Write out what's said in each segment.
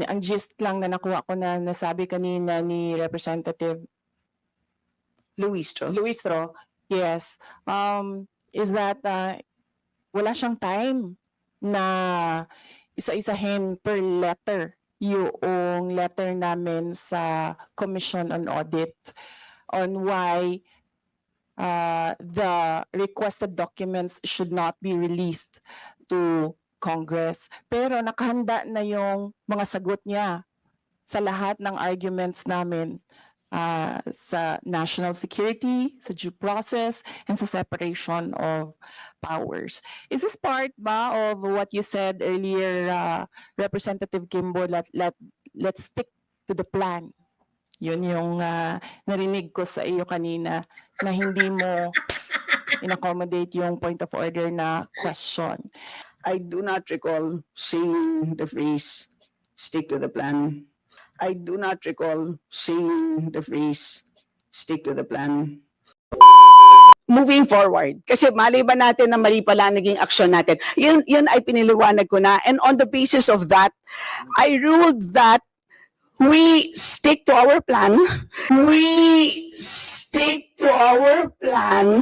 Ang gist lang na nakuha ko na nasabi kanina ni Representative Luistro, yes, is that wala siyang time na isa-isahin per letter yung letter namin sa Commission on Audit on why the requested documents should not be released to Congress. Pero nakahanda na yung mga sagot niya sa lahat ng arguments namin sa national security, sa due process, and sa separation of powers. Is this part ba of what you said earlier, Representative Kimbo, let's stick to the plan? Yun yung narinig ko sa iyo kanina na hindi mo in-accommodate yung point of order na question. I do not recall saying the phrase, stick to the plan. I do not recall saying the phrase, stick to the plan. Moving forward, kasi mali ba natin na mali pala naging aksyon natin? Yun ay piniliwanag ko na. And on the basis of that, I ruled that we stick to our plan. We stick to our plan.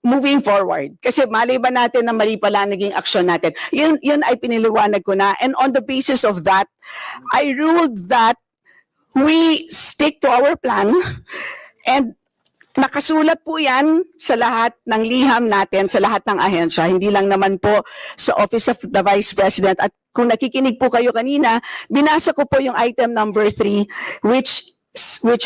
Moving forward, kasi mali ba natin na mali pala naging aksyon natin? Yun ay piniliwanag ko na. And on the basis of that, I ruled that we stick to our plan. And nakasulat po yan sa lahat ng liham natin, sa lahat ng ahensya, hindi lang naman po sa Office of the Vice President. At kung nakikinig po kayo kanina, binasa ko po yung item number 3, which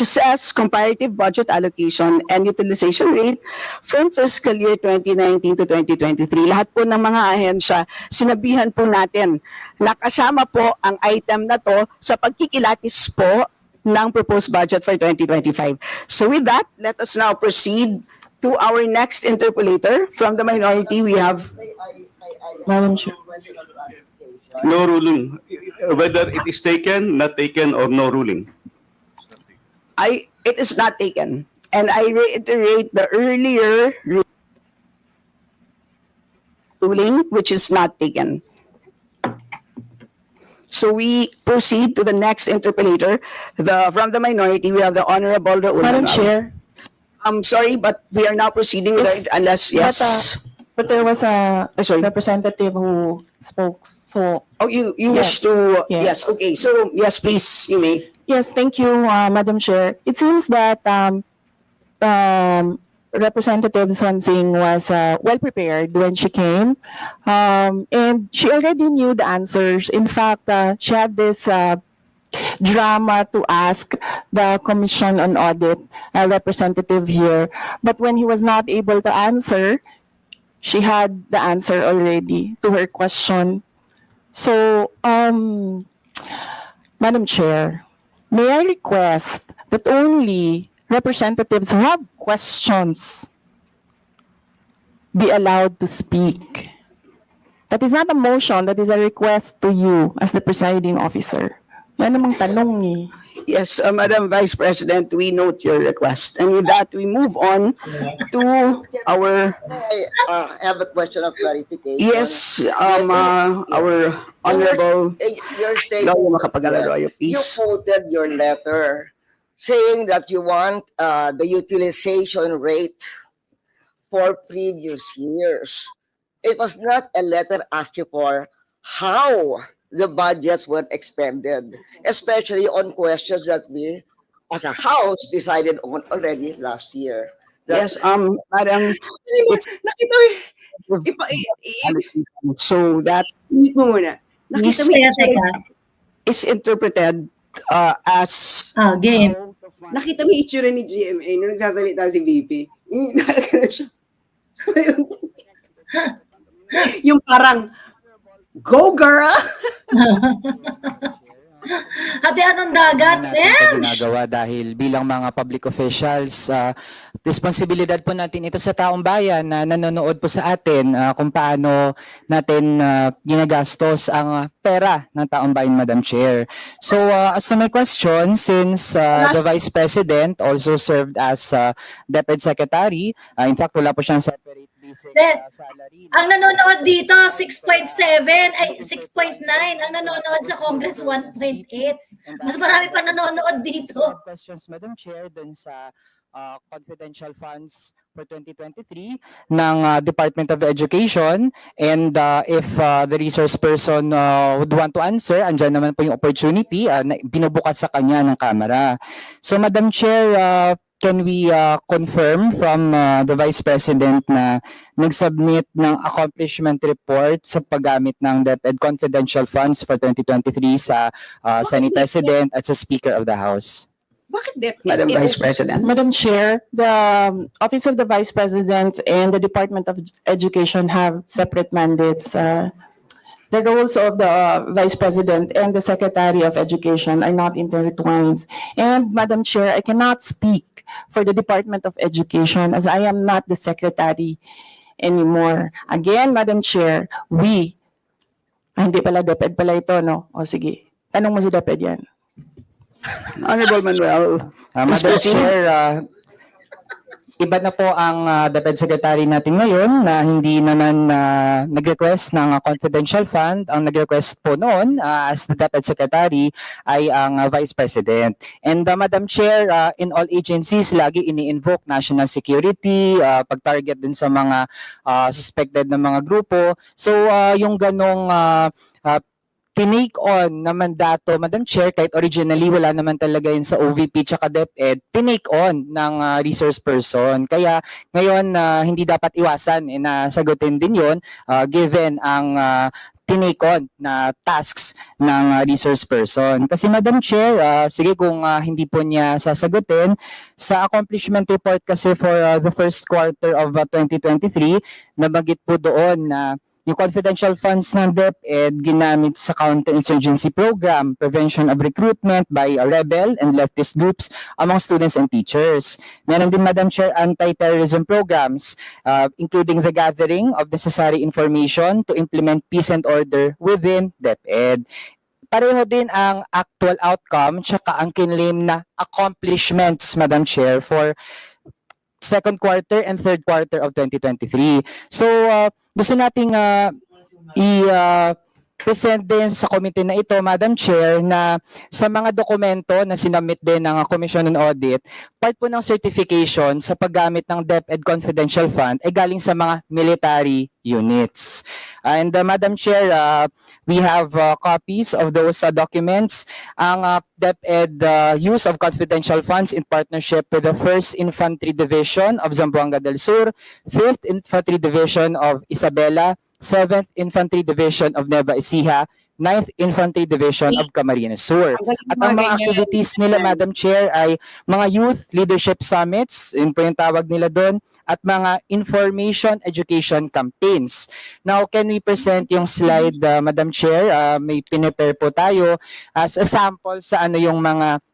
says comparative budget allocation and utilization rate from fiscal year 2019 to 2023. Lahat po ng mga ahensya, sinabihan po natin, nakasama po ang item na to sa pagkikilatis po ng proposed budget for 2025. So with that, let us now proceed to our next interpolator. From the minority, we have Madam Chair. No ruling. Whether it is taken, not taken, or no ruling. it is not taken. And I reiterate the earlier ruling, which is not taken. So we proceed to the next interpolator. From the minority, we have the Honorable Raul. Madam Chair. I'm sorry, but we are now proceeding with Yes, unless, yes. But there was a Sorry. representative who spoke, so Oh, you Yes. wish to, Yes. yes, okay. So, yes, please, you may. yes, thank you, Madam Chair. It seems that Representative Swansing was well prepared when she came, and she already knew the answers. In fact, she had this drama to ask the Commission on Audit representative here, but when he was not able to answer, she had the answer already to her question. So, Madam Chair, may I request that only representatives who have questions be allowed to speak? That is not a motion, that is a request to you as the presiding officer. Yan namang tanong eh. Yes, Madam Vice President, we note your request. And with that, we move on to our, I have a question of clarification. yes, our Honorable Your statement, Lawyer Macapagal-Arroyo, you please. quoted your letter saying that you want the utilization rate for previous years. It was not a letter asking for how the budgets were expended, especially on questions that we, as a House, decided on already last year. Yes, Madam, it's Nakita mo, so that i-mute mo muna. Nakita mo, Teka. is interpreted as Oh, game. nakita mo yung itsura ni GMA nung nagsasalita si VP. Nakakala siya. Yung parang, go girl! Hatian ng dagat, natin ito men! ginagawa dahil bilang mga public officials, responsibilidad po natin ito sa taong bayan na nanonood po sa atin kung paano natin ginagastos ang pera ng taong bayan, Madam Chair. So as to my question, since the Vice President also served as DepEd Secretary, in fact wala po siyang separate basic salary. Ang nanonood dito, 6.7, ay 6.9. Ang nanonood sa Congress, 1.8. Mas marami pa nanonood dito. So, I have questions, Madam Chair, dun sa confidential funds for 2023 ng Department of Education, and if the resource person would want to answer, andyan naman po yung opportunity na binubukas sa kanya ng Kamara. So Madam Chair, can we confirm from the Vice President na nag-submit ng accomplishment report sa paggamit ng DepEd confidential funds for 2023 sa Senate President at sa Speaker of the House? Bakit DepEd, Madam Vice President? Madam Chair, the Office of the Vice President and the Department of Education have separate mandates. The roles of the Vice President and the Secretary of Education are not intertwined. And Madam Chair, I cannot speak for the Department of Education as I am not the Secretary anymore. Again, Madam Chair, hindi pala DepEd pala ito, no? O sige, tanong mo si DepEd yan. Honorable Manuel. Madam Chair, iba na po ang DepEd Secretary natin ngayon na hindi naman nag-request ng confidential fund. Ang nag-request po noon as the DepEd Secretary ay ang Vice President. And Madam Chair, in all agencies, lagi ini-invoke national security, pag-target din sa mga suspected na mga grupo. So yung ganong tinake on na mandato, Madam Chair, kahit originally wala naman talaga yun sa OVP tsaka DepEd, tinake on ng resource person. Kaya ngayon hindi dapat iwasan na sagutin din yun given ang tinake on na tasks ng resource person. Kasi Madam Chair, sige kung hindi po niya sasagutin, sa accomplishment report kasi for the first quarter of 2023, nabanggit po doon na yung confidential funds ng DepEd ginamit sa counterinsurgency program, prevention of recruitment by rebel and leftist groups among students and teachers. Meron din, Madam Chair, anti-terrorism programs, including the gathering of necessary information to implement peace and order within DepEd. Pareho din ang actual outcome tsaka ang kinlaim na accomplishments, Madam Chair, for second quarter and third quarter of 2023. So, gusto nating i-present din sa committee na ito, Madam Chair, na sa mga dokumento na sinabmit din ng Commission on Audit, part po ng certification sa paggamit ng DepEd Confidential Fund ay galing sa mga military units. And Madam Chair, we have copies of those documents. Ang DepEd use of confidential funds in partnership with the 1st Infantry Division of Zamboanga del Sur, 5th Infantry Division of Isabela, 7th Infantry Division of Nueva Ecija, 9th Infantry Division of Camarines Sur. At ang mga activities nila, Madam Chair, ay mga youth leadership summits, yun po yung tawag nila doon, at mga information education campaigns. Now, can we present yung slide, Madam Chair? May pinipare po tayo as a sample sa ano yung mga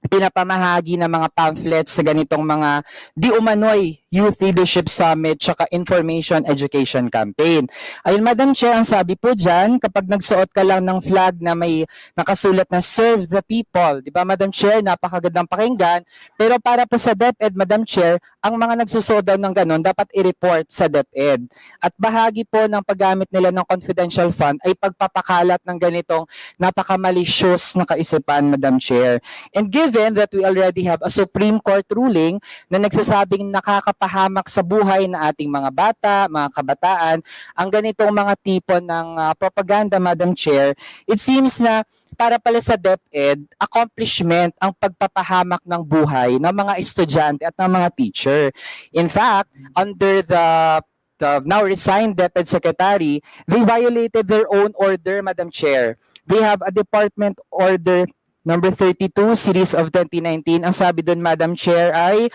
pinapamahagi ng mga pamphlets sa ganitong mga di umano'y Youth Leadership Summit tsaka Information Education Campaign. Ayun, Madam Chair, ang sabi po dyan, kapag nagsuot ka lang ng flag na may nakasulat na Serve the People, di ba, Madam Chair, napakagandang pakinggan, pero para po sa DepEd, Madam Chair, ang mga nagsusuot daw ng ganun, dapat i-report sa DepEd. At bahagi po ng paggamit nila ng confidential fund ay pagpapakalat ng ganitong napaka-malicious na kaisipan, Madam Chair. And given that we already have a Supreme Court ruling na nagsasabing nakakapahamak sa buhay ng ating mga bata, mga kabataan, ang ganitong mga tipo ng propaganda, Madam Chair, it seems na para pala sa DepEd, accomplishment ang pagpapahamak ng buhay ng mga estudyante at ng mga teacher. In fact, under the now resigned DepEd Secretary, they violated their own order, Madam Chair. They have a Department Order number 32, series of 2019. Ang sabi doon, Madam Chair, ay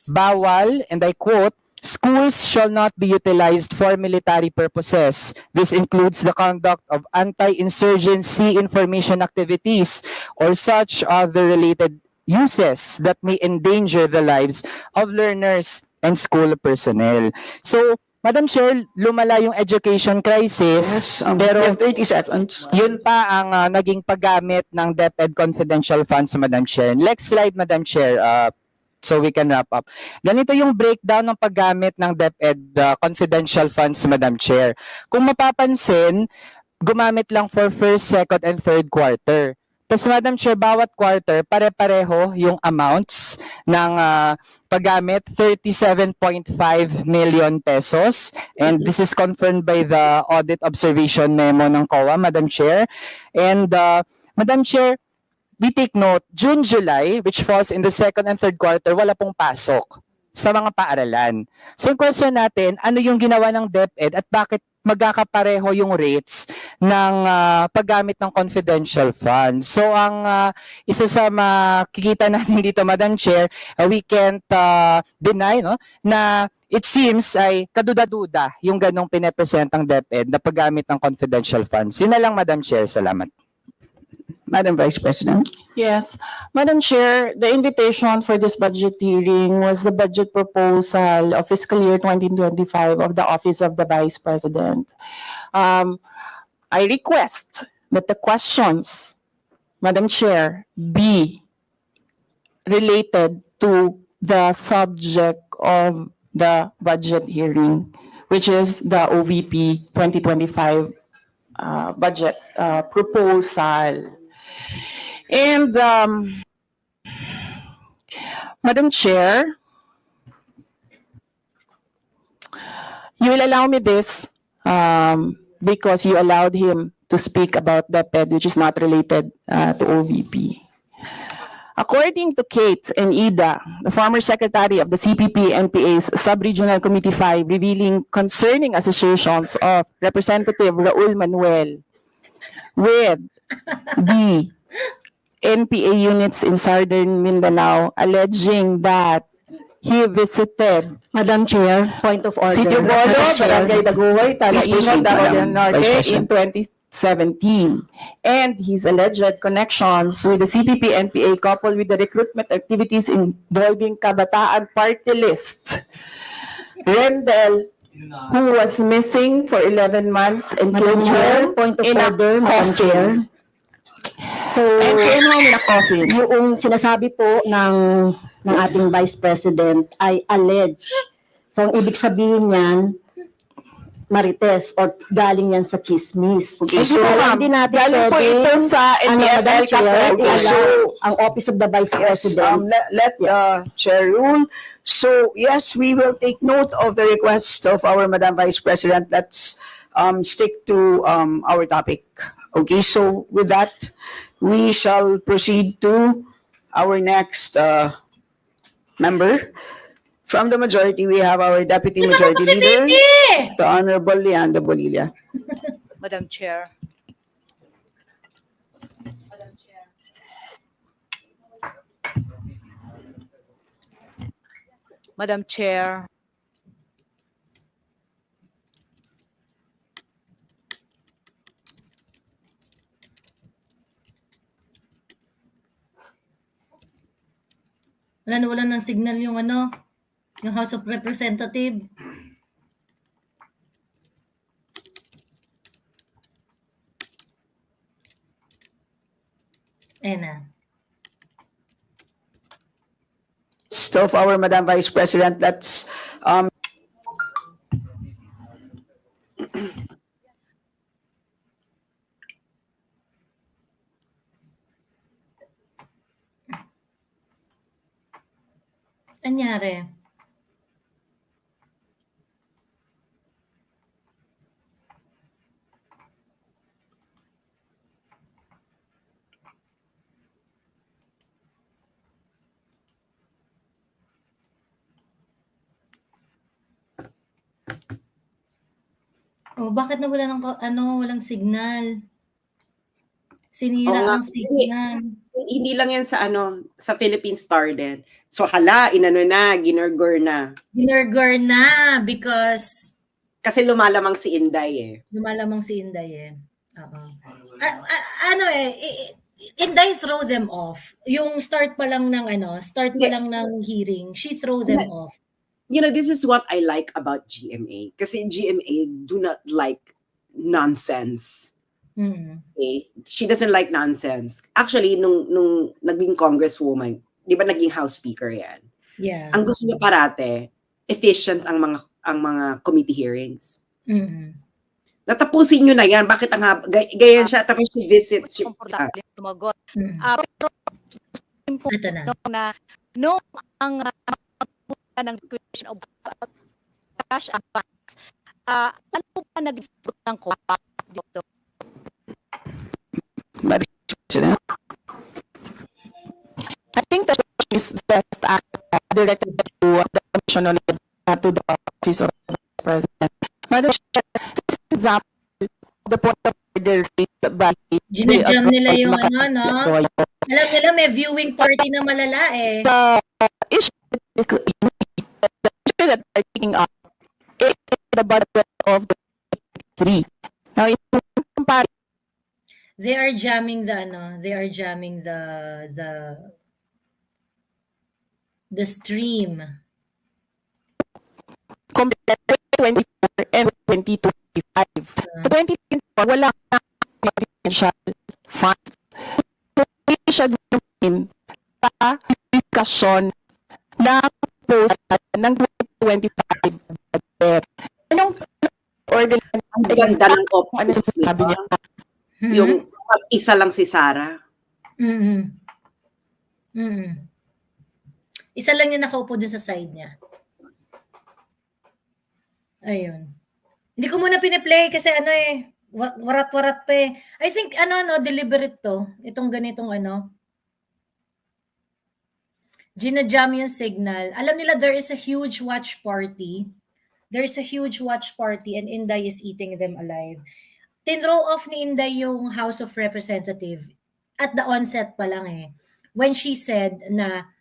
bawal, and I quote, Schools shall not be utilized for military purposes. This includes the conduct of anti-insurgency information activities or such other related uses that may endanger the lives of learners and school personnel. So, Madam Chair, lumala yung education crisis, Yes, we pero have 30 seconds. yun pa ang naging paggamit ng DepEd confidential funds, Madam Chair. Next slide, Madam Chair, so we can wrap up. Ganito yung breakdown ng paggamit ng DepEd confidential funds, Madam Chair. Kung mapapansin, gumamit lang for first, second, and third quarter. Tapos, Madam Chair, bawat quarter, pare-pareho yung amounts ng paggamit, 37.5 million pesos. And this is confirmed by the audit observation memo ng COA, Madam Chair. And, Madam Chair, we take note, June, July, which falls in the second and third quarter, wala pong pasok sa mga paaralan. So, yung question natin, ano yung ginawa ng DepEd at bakit magkakapareho yung rates ng paggamit ng confidential funds? So, ang isa sa makikita natin dito, Madam Chair, we can't deny na it seems ay kaduda-duda yung ganong pinepresent ng DepEd na paggamit ng confidential funds. Yun na lang, Madam Chair. Salamat. Madam Vice President. Yes. Madam Chair, the invitation for this budget hearing was the budget proposal of fiscal year 2025 of the Office of the Vice President. I request that the questions, Madam Chair, be related to the subject of the budget hearing, which is the OVP 2025 budget proposal. And Madam Chair, you will allow me this because you allowed him to speak about DepEd, which is not related to OVP. According to Kate and Ida, the former secretary of the CPP-NPA's Sub-Regional Committee 5, revealing concerning associations of Representative Raul Manuel with the NPA units in Southern Mindanao, alleging that he visited Madam Chair, point of order. City of Bolo, Barangay Daguhoy, Please proceed, Talaimon, Darogan Madam Norte Vice in President. 2017. And his alleged connections with the CPP-NPA coupled with the recruitment activities involving Kabataan Party List. Rendell, who was missing for 11 months and Madam killed Chair, her point of in a order, Madam coffin. Chair. So, And kinuha in a coffin. yung sinasabi po ng ating Vice President ay allege. So, ang ibig sabihin niyan, marites or galing yan sa chismis. Okay, Hindi so, po, ma'am. hindi natin Galing po pwedeng- ito sa Madam NPFL Chair, Kapag. Okay, so- i-allow ang Office of the Vice Yes, President. let Chair rule. So, yes, we will take note of the request of our Madam Vice President. Let's stick to our topic. Okay, so with that, we shall proceed to our next member. From the majority, we have our Deputy Ito Majority si Leader, Bibi! the Honorable Leanda Bonilla. Madam Chair. Madam Chair. Wala ng signal yung yung House of Representative. Ayan na. Of our Madam Vice President, let's Anyari? Oh, bakit nawala ng walang signal? Sinira Oo nga. ang signal. hindi lang yan sa sa Philippine Star din. So hala, ginurgur na. Ginurgur na because Kasi lumalamang si Inday eh. lumalamang si Inday eh. Oo. Ano Inday throw them off. Yung start pa lang ng hearing, she throws them off. You know, this is what I like about GMA. Kasi GMA do not like nonsense. Mm. Okay? She doesn't like nonsense. Actually, nung naging congresswoman, di ba naging house speaker yan? Yeah. Ang gusto niya parate, efficient ang mga committee hearings. Mm. Natapusin nyo na yan. Bakit ganyan siya? Tapos she visits. Komportable tumagot. Mm. Pero Ito na. nung ang ng question of cash advance, ano po ba naging sagot ng COA dito? I think the question is best directed to the Commission on to the Office of the President. Madam Chair, this is example, the point of order stated by Ginajam nila yung no? Alam nila may viewing party na malala eh. the issue that they're taking up is the budget of the 3. Now, in comparison, They are jamming the stream. compared to 2024 and 2025. Sa 2024, wala na potential funds. So, hindi siya din sa discussion ng proposal ng 2025 budget. Anong ordinance? Ang ganda ng Ano office, sabi niya? Yung isa lang si Sarah. Mm-mm. Mm-mm. Isa lang yung nakaupo dun sa side niya. Ayun. Hindi ko muna piniplay kasi warat-warat pa eh. I think deliberate to. Itong ganitong ginajam yung signal. Alam nila there is a huge watch party. There is a huge watch party and Inday is eating them alive. Tinrow off ni Inday yung House of Representatives at the onset pa lang eh. When she said na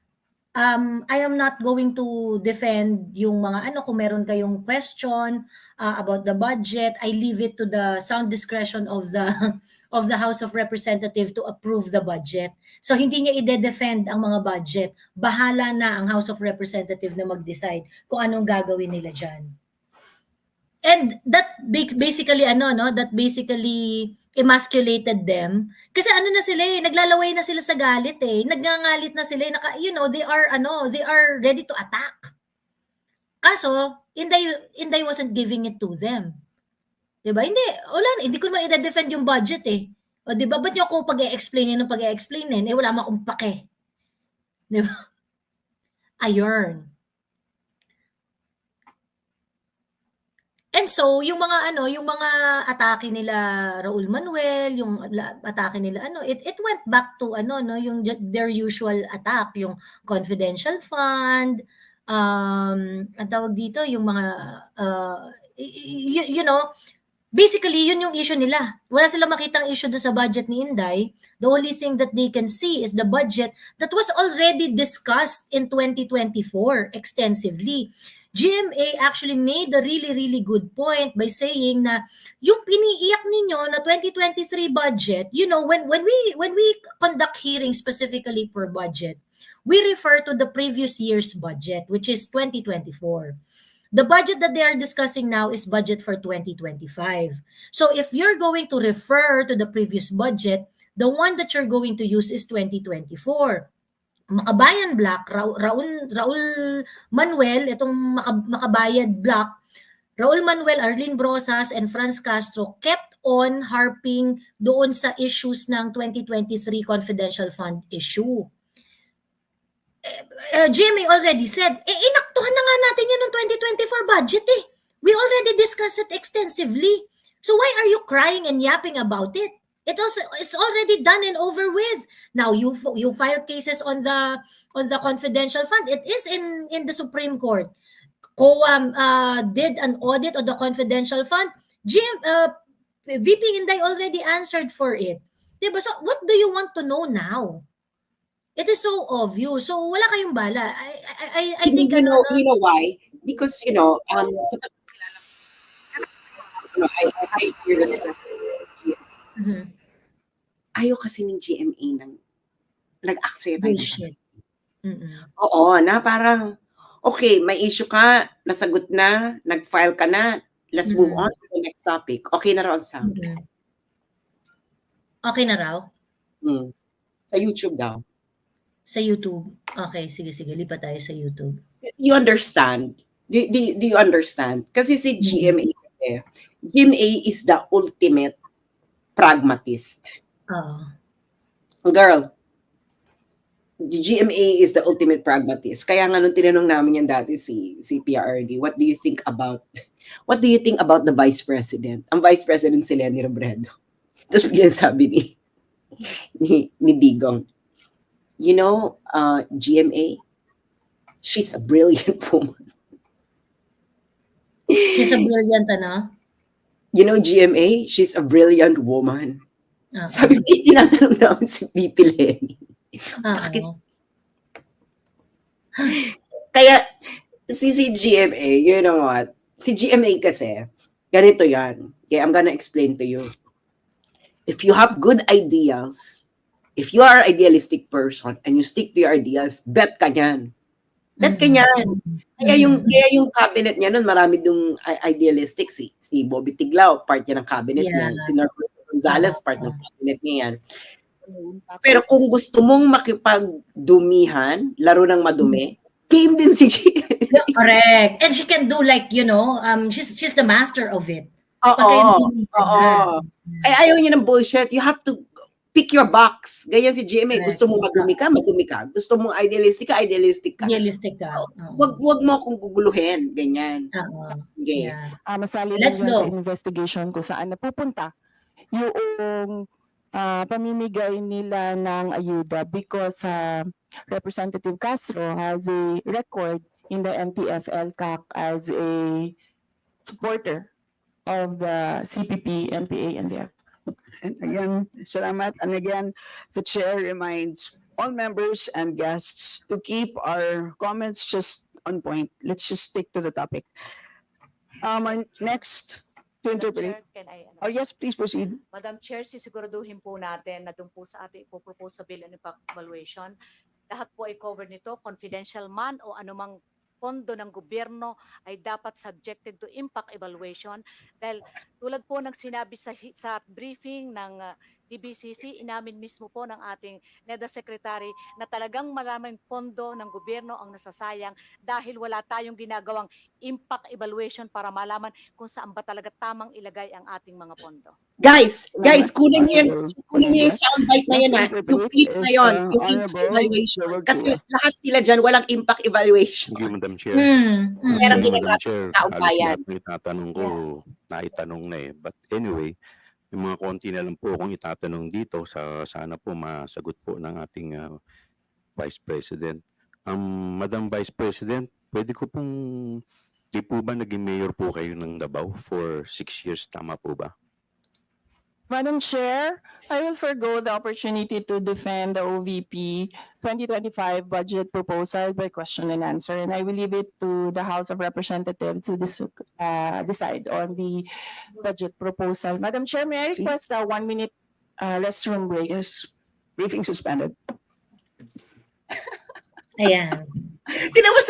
I am not going to defend yung mga kung meron kayong question about the budget, I leave it to the sound discretion of the House of Representatives to approve the budget. So hindi niya ide-defend ang mga budget. Bahala na ang House of Representatives na mag-decide kung anong gagawin nila diyan. And that basically that basically emasculated them kasi na sila naglalaway na sila sa galit nagngangalit na sila they are ready to attack. Kaso Inday wasn't giving it to them. 'Di ba? Hindi ko naman i-defend yung budget O 'di ba? Ba't niyo ako pag-e-explainin wala mo akong pake. 'Di ba? Ayun. And so, yung mga atake nila Raul Manuel, yung atake nila it went back to yung their usual attack, yung confidential fund, ang tawag dito yung mga basically yun yung issue nila. Wala silang makitang issue do sa budget ni Inday. The only thing that they can see is the budget that was already discussed in 2024 extensively. GMA actually made a really, really good point by saying na yung piniiyak ninyo na 2023 budget, when we conduct hearings specifically for budget, we refer to the previous year's budget, which is 2024. The budget that they are discussing now is budget for 2025. So if you're going to refer to the previous budget, the one that you're going to use is 2024. Makabayan Black, Raul Manuel, itong Makabayad Black, Raul Manuel, Arlene Brosas, and Franz Castro kept on harping doon sa issues ng 2023 confidential fund issue. GMA already said, inaktuhan na nga natin yun ng 2024 budget We already discussed it extensively. So why are you crying and yapping about it? It's already done and over with. Now you file cases on the confidential fund. It is in the Supreme Court. COA did an audit on the confidential fund. VP Inday already answered for it. Diba? So what do you want to know now? It is so obvious. So wala kayong bala. I Hindi, think you know why? Because, sa I hear the stuff. Mhm. Ayaw kasi ng GMA ng nag-aksaya tayo ng Bullshit. Mm-mm. Oo, na parang, okay, may issue ka, nasagot na, nag-file ka na, let's move on to the next topic. Okay na raw ang sound. Mm-mm. Okay na raw? Sa YouTube daw. Sa YouTube. Okay, sige, lipat tayo sa YouTube. You understand? Do you understand? Kasi si GMA kasi, GMA is the ultimate pragmatist. Oo. Girl, the GMA is the ultimate pragmatist. Kaya nga nung tinanong namin yan dati si PRD, what do you think about the Vice President? Ang Vice President si Leni Robredo. Tapos bigyan sabi ni Digong, GMA, she's a brilliant woman. She's a brilliant, ano? GMA, she's a brilliant woman. Oo. Sabi, tinatanong namin si VP Lenny. Bakit? Oo. Kaya, si GMA, you know what? Si GMA kasi, ganito yan. Okay, I'm gonna explain to you. If you have good ideals, if you are an idealistic person and you stick to your ideals, bet ka niyan. Bet ka niyan. Kaya yung cabinet niya nun, marami dong idealistic. Si Bobby Tiglao, part niya ng cabinet Yeah. niya. Si Norberto Gonzales, part ng cabinet niya yan. Pero kung gusto mong makipagdumihan, laro ng madumi, game din si GMA. Correct. And she can do like, she's the master of it. Oo. Ay, ayaw niya ng bullshit. You have to pick your box. Ganyan si GMA. Correct. Gusto mo madumi ka. Gusto mo idealistic ka. Realistic ka. Wag mo akong guguluhin. Ganyan. Oo. Okay. Yeah. Masali Let's lang yan sa go. investigation kung saan napupunta yung pamimigay nila ng ayuda because Representative Castro has a record in the MTF-LCAC as a supporter of the CPP, MPA, and the And again, salamat. And again, the chair reminds all members and guests to keep our comments just on point. Let's just stick to the topic. Our next to interpret. Chair, can I, Oh yes, please proceed. Madam Chair, sisiguraduhin po natin na doon po sa ating ipopropose sa bill and impact evaluation, lahat po ay covered nito, confidential man o anumang pondo ng gobyerno ay dapat subjected to impact evaluation dahil tulad po ng sinabi sa briefing ng DBCC, inamin mismo po ng ating NEDA Secretary na talagang maraming pondo ng gobyerno ang nasasayang dahil wala tayong ginagawang impact evaluation para malaman kung saan ba talaga tamang ilagay ang ating mga pondo. Guys, kunin niyo yung soundbite na yun ha. Yung clip na yun, yung impact evaluation. Kasi lahat sila dyan, walang impact evaluation. Thank you, Madam Chair. Pero Madam ginagastos Chair, ng taong halos bayan. lahat ng itatanong ko, naitanong na eh. But anyway, yung mga konti na lang po kung itatanong dito, sana po masagot po ng ating Vice President. Madam Vice President, pwede ko pong, di po ba naging mayor po kayo ng Davao for 6 years, tama po ba? Madam Chair, I will forgo the opportunity to defend the OVP 2025 budget proposal by question and answer, and I will leave it to the House of Representatives to decide on the budget proposal. Madam Chair, may I request a 1-minute restroom break? Yes, briefing suspended. Ayan. Tinan mo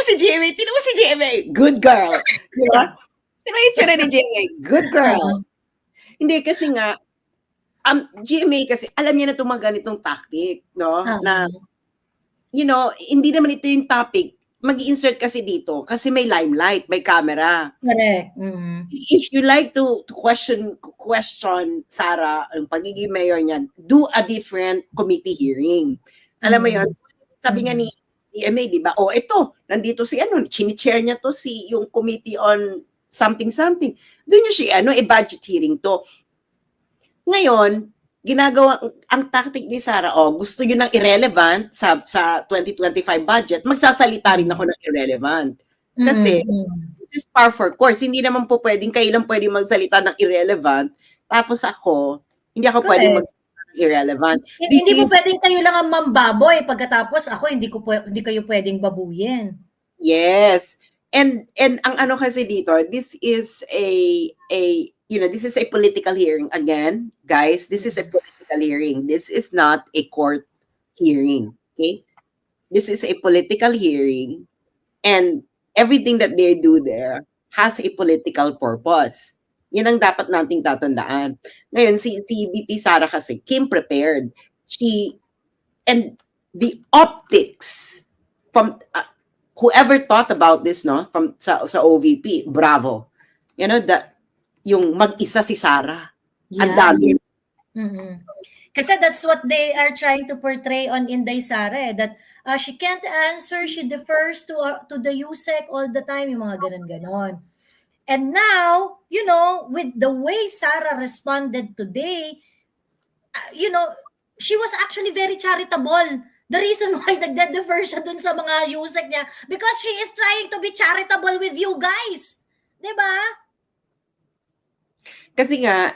si GMA. Good girl. Di ba? Tinan mo yung tsura ni GMA. Good girl. Hindi, kasi nga, GMA kasi, alam niya na itong mga ganitong tactic, no? Na, hindi naman ito yung topic. Mag-i-insert kasi dito, kasi may limelight, may camera. Correct. If you like to question Sara, ang pagiging mayor niya, do a different committee hearing. Alam mo yun? Sabi nga ni GMA, di ba? Ito, nandito si chini-chair niya to yung committee on something. Doon niya siya, budget hearing to. Ngayon, ginagawa, ang tactic ni Sara, gusto niyo ng irrelevant sa 2025 budget, magsasalita rin ako ng irrelevant. Kasi, this is par for course. Hindi naman po pwedeng, kayo lang pwedeng magsalita ng irrelevant, tapos hindi ako pwedeng magsalita irrelevant. Hindi po pwedeng kayo lang ang mambaboy pagkatapos ako hindi kayo pwedeng babuyin. Yes. And ang ano kasi dito, this is this is a political hearing again, guys. This is a political hearing. This is not a court hearing, okay? This is a political hearing, and everything that they do there has a political purpose. Yan ang dapat nating tatandaan. Ngayon, si VP Sara kasi came prepared. And the optics from whoever thought about this, no, from sa OVP, bravo. You know, yung mag-isa si Sara. Ang dami. Mm-mm. Kasi that's what they are trying to portray on Inday Sara, that she can't answer, she defers to the USEC all the time, yung mga ganon-ganon. And now, you know, with the way Sara responded today, she was actually very charitable. The reason why nagde-defer siya dun sa mga USEC niya, because she is trying to be charitable with you guys. Diba? Kasi nga,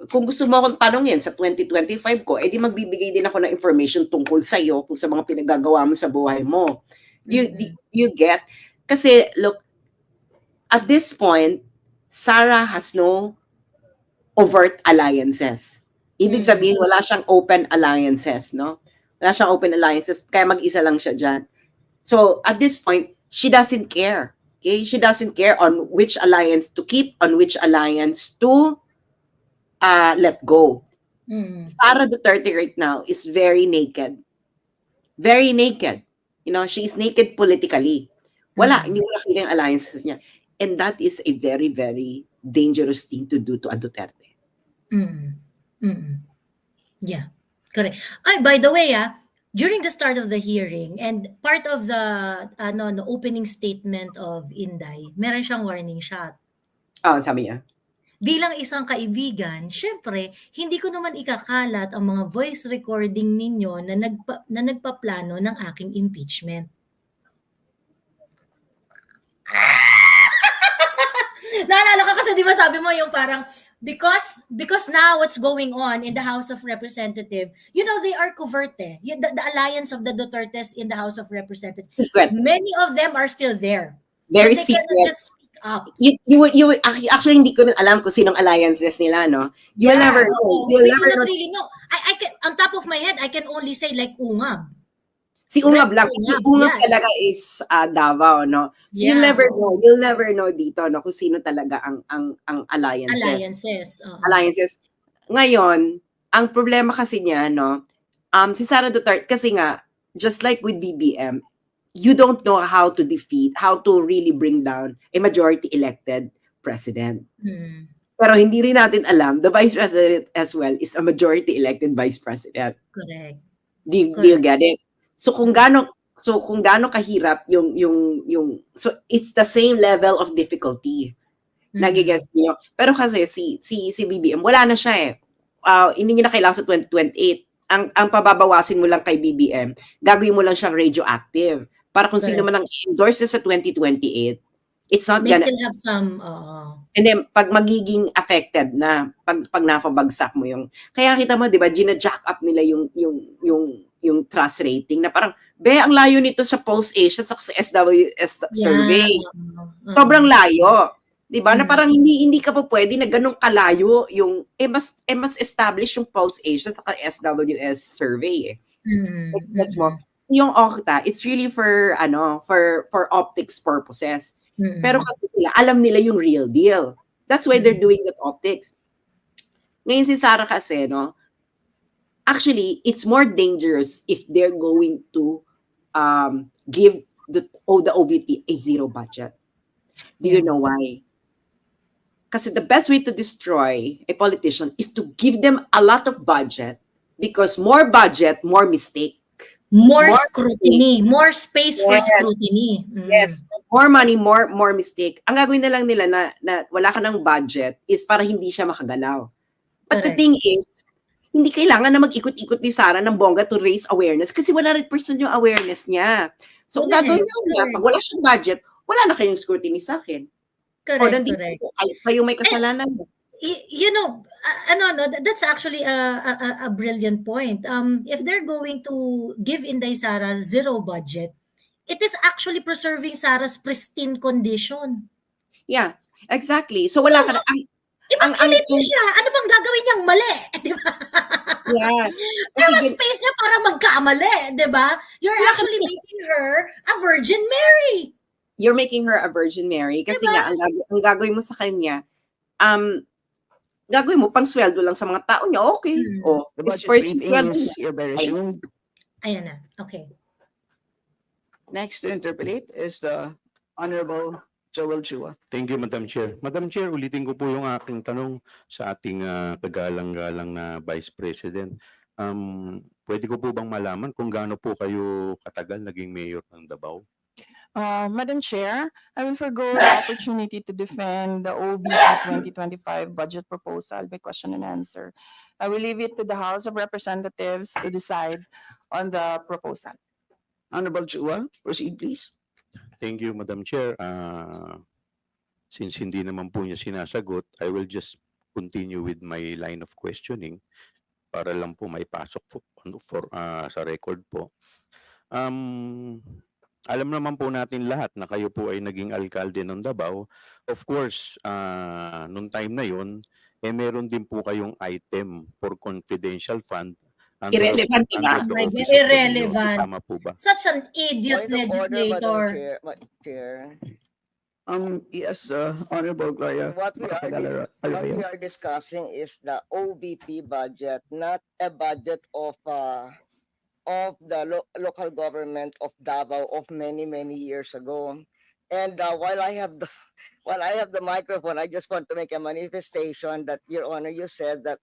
kung gusto mo akong tanongin sa 2025 ko, edi magbibigay din ako ng information tungkol sa iyo kung sa mga pinagagawa mo sa buhay mo. Do you get? Kasi, look, at this point, Sara has no overt alliances. Ibig sabihin, wala siyang open alliances, no? Wala siyang open alliances, kaya mag-isa lang siya dyan. So, at this point, she doesn't care. Okay? She doesn't care on which alliance to keep, on which alliance to let go. Sara Duterte right now is very naked. Very naked. You know, she is naked politically. Hindi mo nakita yung alliances niya. And that is a very, very dangerous thing to do to a Duterte. Yeah, correct. By the way, during the start of the hearing and part of the opening statement of Inday, meron siyang warning shot. Sabi niya. Bilang isang kaibigan, syempre, hindi ko naman ikakalat ang mga voice recording ninyo na nagpaplano ng aking impeachment. Naalala ka kasi di ba sabi mo yung parang, because now what's going on in the House of Representatives, you know, they are covert eh. The alliance of the Dutertes in the House of Representatives, many of them are still there. Very So they cannot secret. just speak up. Actually, hindi ko rin alam kung sinong alliances nila, no? You'll never know. We do not really know. I can, on top of my head, I can only say like Ungab. Si Ungab lang. Si Ungab Yeah. talaga is Davao, no? So Yeah. you'll never know dito, no, kung sino talaga ang alliances. Alliances. Ngayon, ang problema kasi niya, no, si Sara Duterte, kasi nga, just like with BBM, you don't know how to really bring down a majority elected president. Pero hindi rin natin alam, the vice president as well is a majority elected vice president. Correct. Do you get it? So kung gaano kahirap so it's the same level of difficulty. Nagigets niyo? Pero kasi si BBM wala na siya eh. Hindi niya na kailangan sa 2028. Ang pababawasin mo lang kay BBM, gagawin mo lang siyang radioactive. Para kung sino man ang endorse sa 2028, it's not They gonna... still have some... And then, pag magiging affected na, pag napabagsak mo yung... Kaya kita mo, di ba, gina-jack up nila yung trust rating na parang, ang layo nito sa Post-Asia sa SWS survey. Sobrang layo. Di ba? Na parang hindi ka pa pwede na ganun kalayo yung... mas establish yung Post-Asia sa SWS survey eh. That's more. Yung Okta, it's really for optics purposes. Pero kasi sila, alam nila yung real deal. That's why they're doing that optics. Ngayon si Sara kasi, no, actually, it's more dangerous if they're going to give the OVP a zero budget. Do you know why? Kasi the best way to destroy a politician is to give them a lot of budget, because more budget, more mistake. More scrutiny, more space for scrutiny. Yes, more money, more mistake. Ang gagawin na lang nila na wala ka ng budget is para hindi siya makagalaw. But the thing is, hindi kailangan na mag-ikot-ikot ni Sara ng bongga to raise awareness kasi 100% yung awareness niya. So, gagawin na niya, pag wala siyang budget, wala na kayong scrutiny sa akin. O Correct, nandito correct. po, kayo may kasalanan. You know, that's actually a brilliant point. If they're going to give Inday Sara zero budget, it is actually preserving Sarah's pristine condition. Yeah, exactly. So wala ka na, Immaculate na siya. Ano bang gagawin niyang mali? Di ba? yeah. Pero Kasi space niya para magkamali, di ba? You're actually making her a Virgin Mary. you're making her a Virgin Mary kasi Diba? nga ang gagawin mo sa kanya gagawin mo pang sweldo lang sa mga tao niya, okay. O, The is budget first briefing sweldo is niya. hereby resumed. Ayan na. Okay. Next to interpolate is the Honorable Joel Chua. Thank you, Madam Chair. Madam Chair, ulitin ko po yung aking tanong sa ating kagalang-galang na Vice President. Pwede ko po bang malaman kung gaano po kayo katagal naging mayor ng Davao? Madam Chair, I will forgo the opportunity to defend the OBP 2025 budget proposal by question and answer. I will leave it to the House of Representatives to decide on the proposal. Honorable Chua, proceed please. Thank you, Madam Chair. Since hindi naman po niya sinasagot, I will just continue with my line of questioning para lang po maipasok sa record po. Alam naman po natin lahat na kayo po ay naging alkalde ng Davao. Of course, nung time na yun, meron din po kayong item for confidential fund. Irrelevant, diba? under the Like, office of the mayor. irrelevant. Tama po ba? Such an idiot Point of order, legislator. Madam Chair. Yes, Honorable Gloria. What we Arroyo. are discussing is the OBP budget, not a budget of the local government of Davao of many years ago. And while I have the microphone, I just want to make a manifestation that, Your Honor, you said that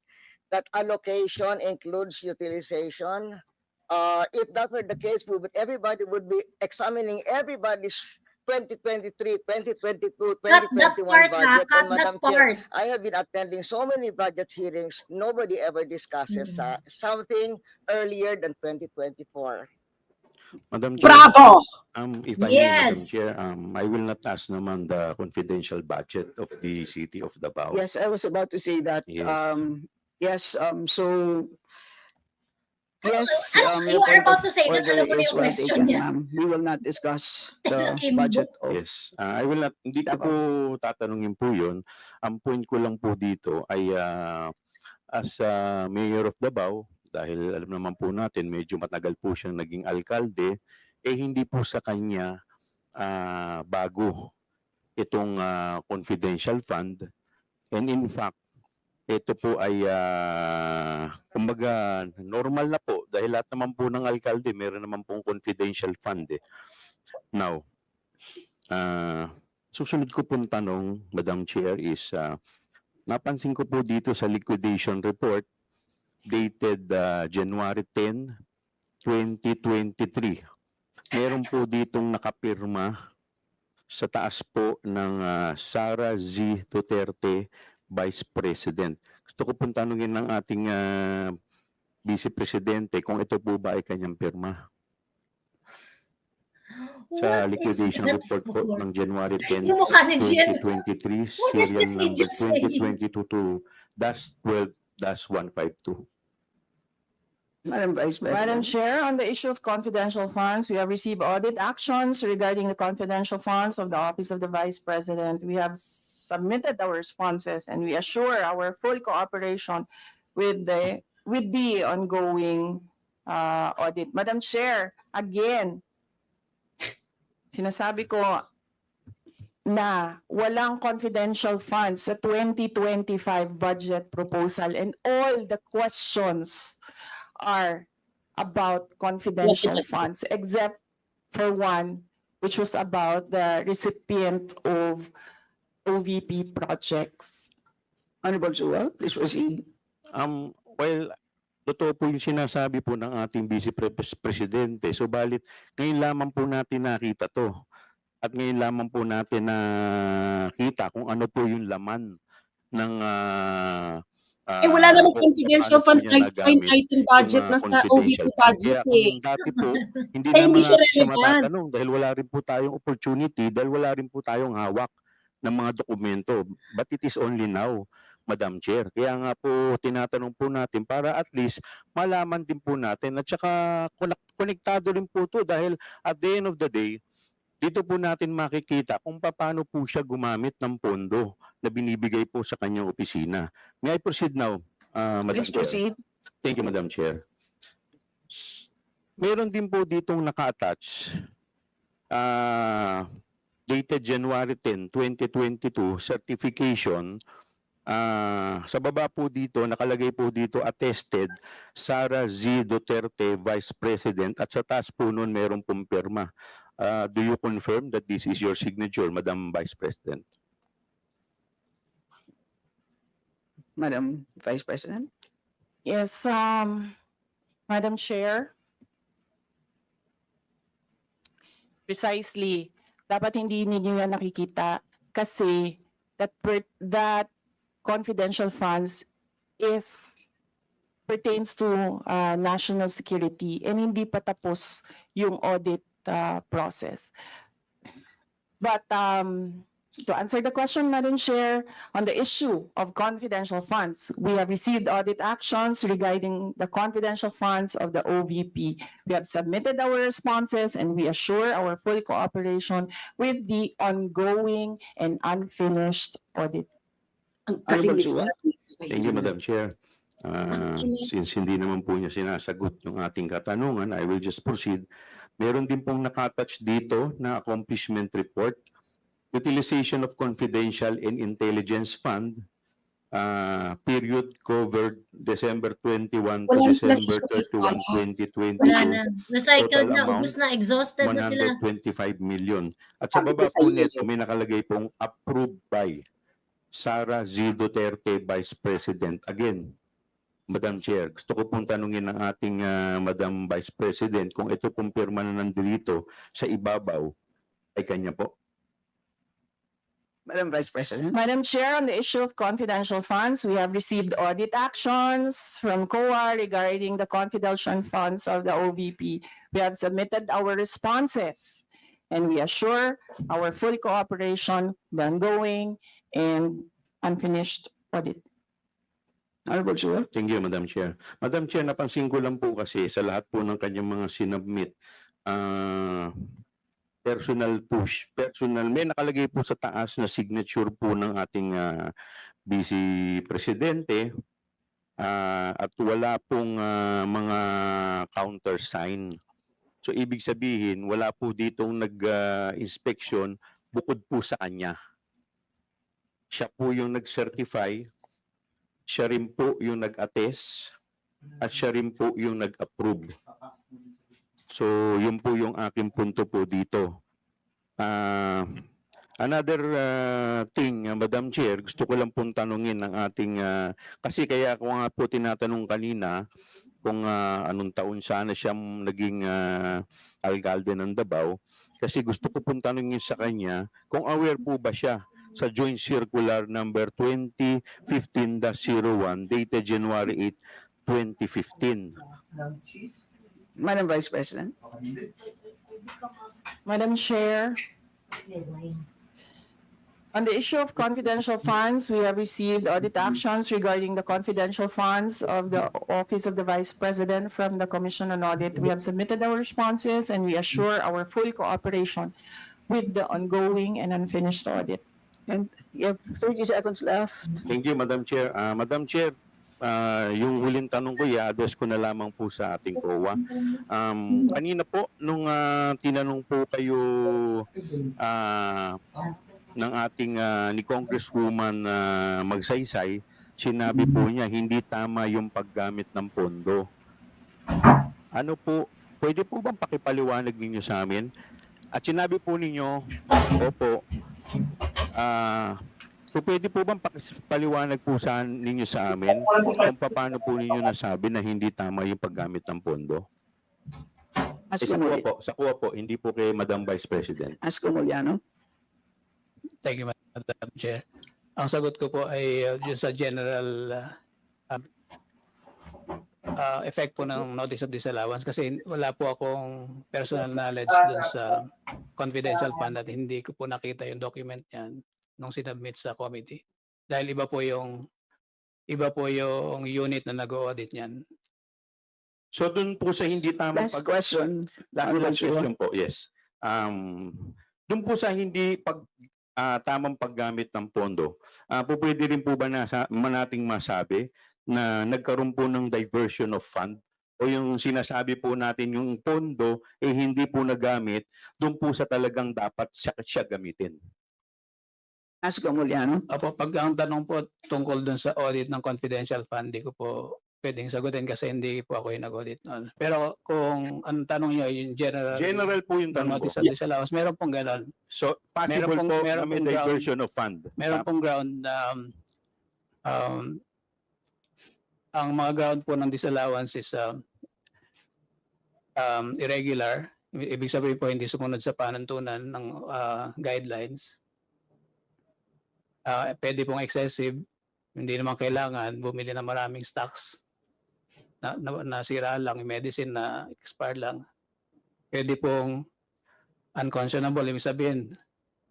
allocation includes utilization. If that were the case, everybody would be examining everybody's 2023, 2022, Cut that 2021 part, ha? budget. Cut And that Madam Chair, part. I have been attending so many budget hearings. Nobody ever discusses something earlier than 2024. Madam Chair, Bravo! if I may, Madam Yes. Chair, I will not ask naman the confidential budget of the city of Davao. Yes, I was about to say that. Yes. So yes, You your are point about of to say that, order alam mo na is yung well question taken, niya. ma'am. We will not discuss the Kimbo. budget of Yes, I will not, hindi ko po tatanungin po yun. Ang point ko lang po dito ay as Mayor of Davao, dahil alam naman po natin medyo matagal po siyang naging alkalde, hindi po sa kanya bago itong confidential fund. And in fact, ito po ay kumbaga normal na po dahil lahat naman po ng alkalde meron naman pong confidential fund. Now, susunod ko pong tanong, Madam Chair, is napansin ko po dito sa liquidation report dated January 10, 2023. Meron po ditong nakapirma sa taas po ng Sara Z. Duterte, Vice President. Gusto ko pong tanungin ng ating Vice Presidente kung ito po ba ay kanyang pirma. Sa What is liquidation that report ko for? ng January 10, Yung mukha ni Jen. 2023, What is serial this number idiot saying? 2022 to -12-152. Madam Vice President. Madam Chair, on the issue of confidential funds, we have received audit actions regarding the confidential funds of the Office of the Vice President. We have submitted our responses and we assure our full cooperation with the ongoing audit. Madam Chair, again, sinasabi ko na walang confidential funds sa 2025 budget proposal and all the questions are about confidential funds, except for one, which was about the recipient of OVP projects. Honorable Chua, please proceed. Well, totoo po yung sinasabi po ng ating Vice Presidente. Subalit, ngayon lamang po natin nakita to. At ngayon lamang po natin nakita kung ano po yung laman ng wala namang confidential fund paano po niya line nagamit item budget yung, na sa confidential OVP fund. budget Kaya eh. kung dati po, hindi Ay, naman hindi siya natin siya relevant. matatanong dahil wala rin po tayong opportunity, dahil wala rin po tayong hawak ng mga dokumento. But it is only now, Madam Chair. Kaya nga po tinatanong po natin para at least malaman din po natin at saka konektado rin po to dahil at the end of the day, dito po natin makikita kung paano po siya gumamit ng pondo na binibigay po sa kanyang opisina. May I proceed now, Madam Please Chair? proceed. Thank you, Madam Chair. Meron din po ditong naka-attach dated January 10, 2022 certification. Sa baba po dito, nakalagay po dito attested Sara Z. Duterte, Vice President, at sa taas po nun merong pumpirma. Do you confirm that this is your signature, Madam Vice President? Madam Vice President. Yes, Madam Chair. Precisely. Dapat hindi ninyo yan nakikita kasi that confidential funds pertains to national security and hindi pa tapos yung audit process. But to answer the question, Madam Chair, on the issue of confidential funds, we have received audit actions regarding the confidential funds of the OVP. We have submitted our responses and we assure our full cooperation with the ongoing and unfinished audit. Ang Honorable kalinis Chua? na dito sa Thank you, inyo. Madam Chair. Since hindi naman po niya sinasagot yung ating katanungan, I will just proceed. Meron din pong nakatouch dito na accomplishment report. Utilization of confidential and intelligence fund, period covered December 21 to Wala na December sila 31, 2022. Wala na. Recycled Total na, amount, ubus na, exhausted na sila. 125 million. At sa Sabi baba ko sa po iyo, nito, may nakalagay pong approved by Sara Z. Duterte, Vice President. Again, Madam Chair, gusto ko pong tanungin ng ating Madam Vice President kung ito pong pirma na nandito sa ibabaw ay kanya po. Madam Vice President. Madam Chair, on the issue of confidential funds, we have received audit actions from COA regarding the confidential funds of the OVP. We have submitted our responses and we assure our full cooperation, the ongoing and unfinished audit. Honorable Chua? Thank you, Madam Chair. Madam Chair, napansin ko lang po kasi sa lahat po ng kanyang mga sinubmit, personal, may nakalagay po sa taas na signature po ng ating Vice Presidente at wala pong mga countersign. So ibig sabihin, wala po ditong nag-inspection bukod po sa kanya. Siya po yung nag-certify, siya rin po yung nag-attest, at siya rin po yung nag-approve. So, yun po yung aking punto po dito. Another thing, Madam Chair, gusto ko lang pong tanungin ng ating, kasi kaya ako nga po tinatanong kanina kung anong taon sana siyang naging alkalde ng Davao, kasi gusto ko pong tanungin sa kanya kung aware po ba siya sa Joint Circular number 2015-01 dated January 8, 2015. Madam Vice President. Madam Chair, on the issue of confidential funds, we have received audit actions regarding the confidential funds of the Office of the Vice President from the Commission on Audit. We have submitted our responses and we assure our full cooperation with the ongoing and unfinished audit. And you have 30 seconds left. Thank you, Madam Chair. Madam Chair, yung huling tanong ko, i-address ko na lamang po sa ating COA. Kanina po, nung tinanong po kayo ng ating ni Congresswoman Magsaysay, sinabi po niya, hindi tama yung paggamit ng pondo. Ano po, pwede po bang pakipaliwanag ninyo sa amin? At sinabi po ninyo, opo, so pwede po bang paliwanag po ninyo sa amin kung paano po ninyo nasabi na hindi tama yung paggamit ng pondo? Sa kuha po, hindi po kay Madam Vice President. Asko Moliano. Thank you, Madam Chair. Ang sagot ko po ay just sa general effect po ng notice of disallowance kasi wala po akong personal knowledge dun sa confidential fund at hindi ko po nakita yung document niyan. nung sinubmit sa committee. Dahil iba po yung unit na nag-audit niyan. So dun po sa hindi tamang Last question. last question po, yes. Dun po sa hindi tamang paggamit ng pondo, po pwede rin po ba nating masabi na nagkaroon po ng diversion of fund o yung sinasabi po natin yung pondo hindi po nagamit doon po sa talagang dapat siya gamitin? Ask Gamuliano. Apo, pag ang tanong po tungkol dun sa audit ng confidential fund, di ko po pwedeng sagutin kasi hindi po ako yung nag-audit noon. Pero kung ang tanong niyo yung General po yung tanong notice ko. of disallowance, meron pong ganon. So possible po na may ground. diversion of fund. Meron pong ground na ang mga ground po ng disallowance is irregular. Ibig sabihin po hindi sumunod sa panuntunan ng guidelines. Pwede pong excessive, hindi naman kailangan bumili ng maraming stocks na nasira lang, yung medicine na expired lang. Pwede pong unconscionable, ibig sabihin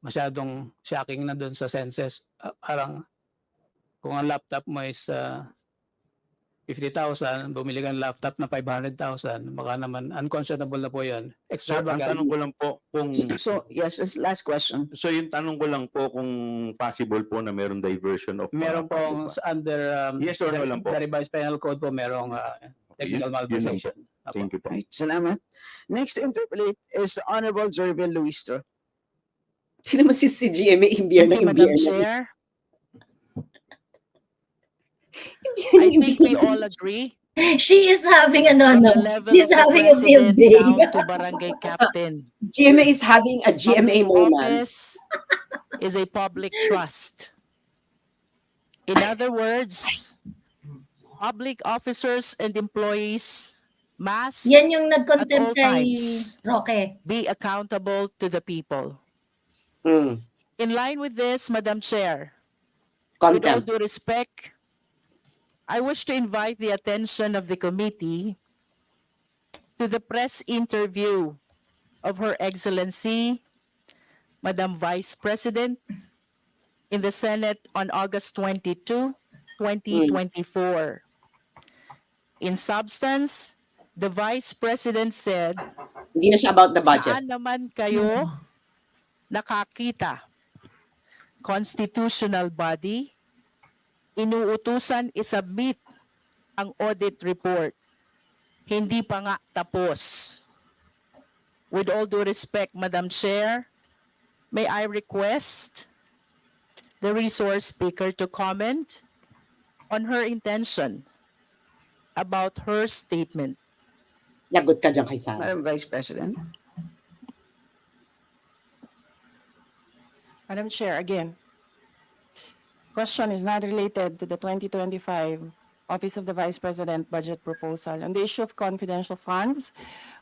masyadong shocking na doon sa senses. Parang kung ang laptop mo is 50,000, bumili ka ng laptop na 500,000, baka naman unconscionable na po yun. Sir, ang tanong ko lang po kung So, yes, this last question. so yung tanong ko lang po kung possible po na mayroong diversion of Meron fund pong po. under Yes or no lang po? the revised penal code po merong Okay, technical yun lang po. malversation. Apo. Thank you po. Right, salamat. Next to interpolate is Honorable Jervil Luistro. Sino naman si GMA imbyer Thank na you, Madam imbyer na. Chair. I think we all agree. She is having From the no. level She's of the having a field president day. down to barangay captain. GMA is having a GMA Public moment. office is a public trust. In other words, public officers and employees must Yan yung at all nag-contempt kay times Roque. be accountable to the people. Mm. In line with this, Madam Chair, with all Contempt. due respect, I wish to invite the attention of the committee to the press interview of Her Excellency, Madam Vice President, in the Senate on August 22, 2024. In substance, the Vice President said, Hindi na siya about the budget. saan naman kayo nakakita? Constitutional body, inuutusan isubmit ang audit report. Hindi pa nga tapos. With all due respect, Madam Chair, may I request the resource speaker to comment on her intention about her statement. Lagot ka dyan kay Sara. Madam Vice President. Madam Chair, again, question is not related to the 2025 Office of the Vice President budget proposal. On the issue of confidential funds,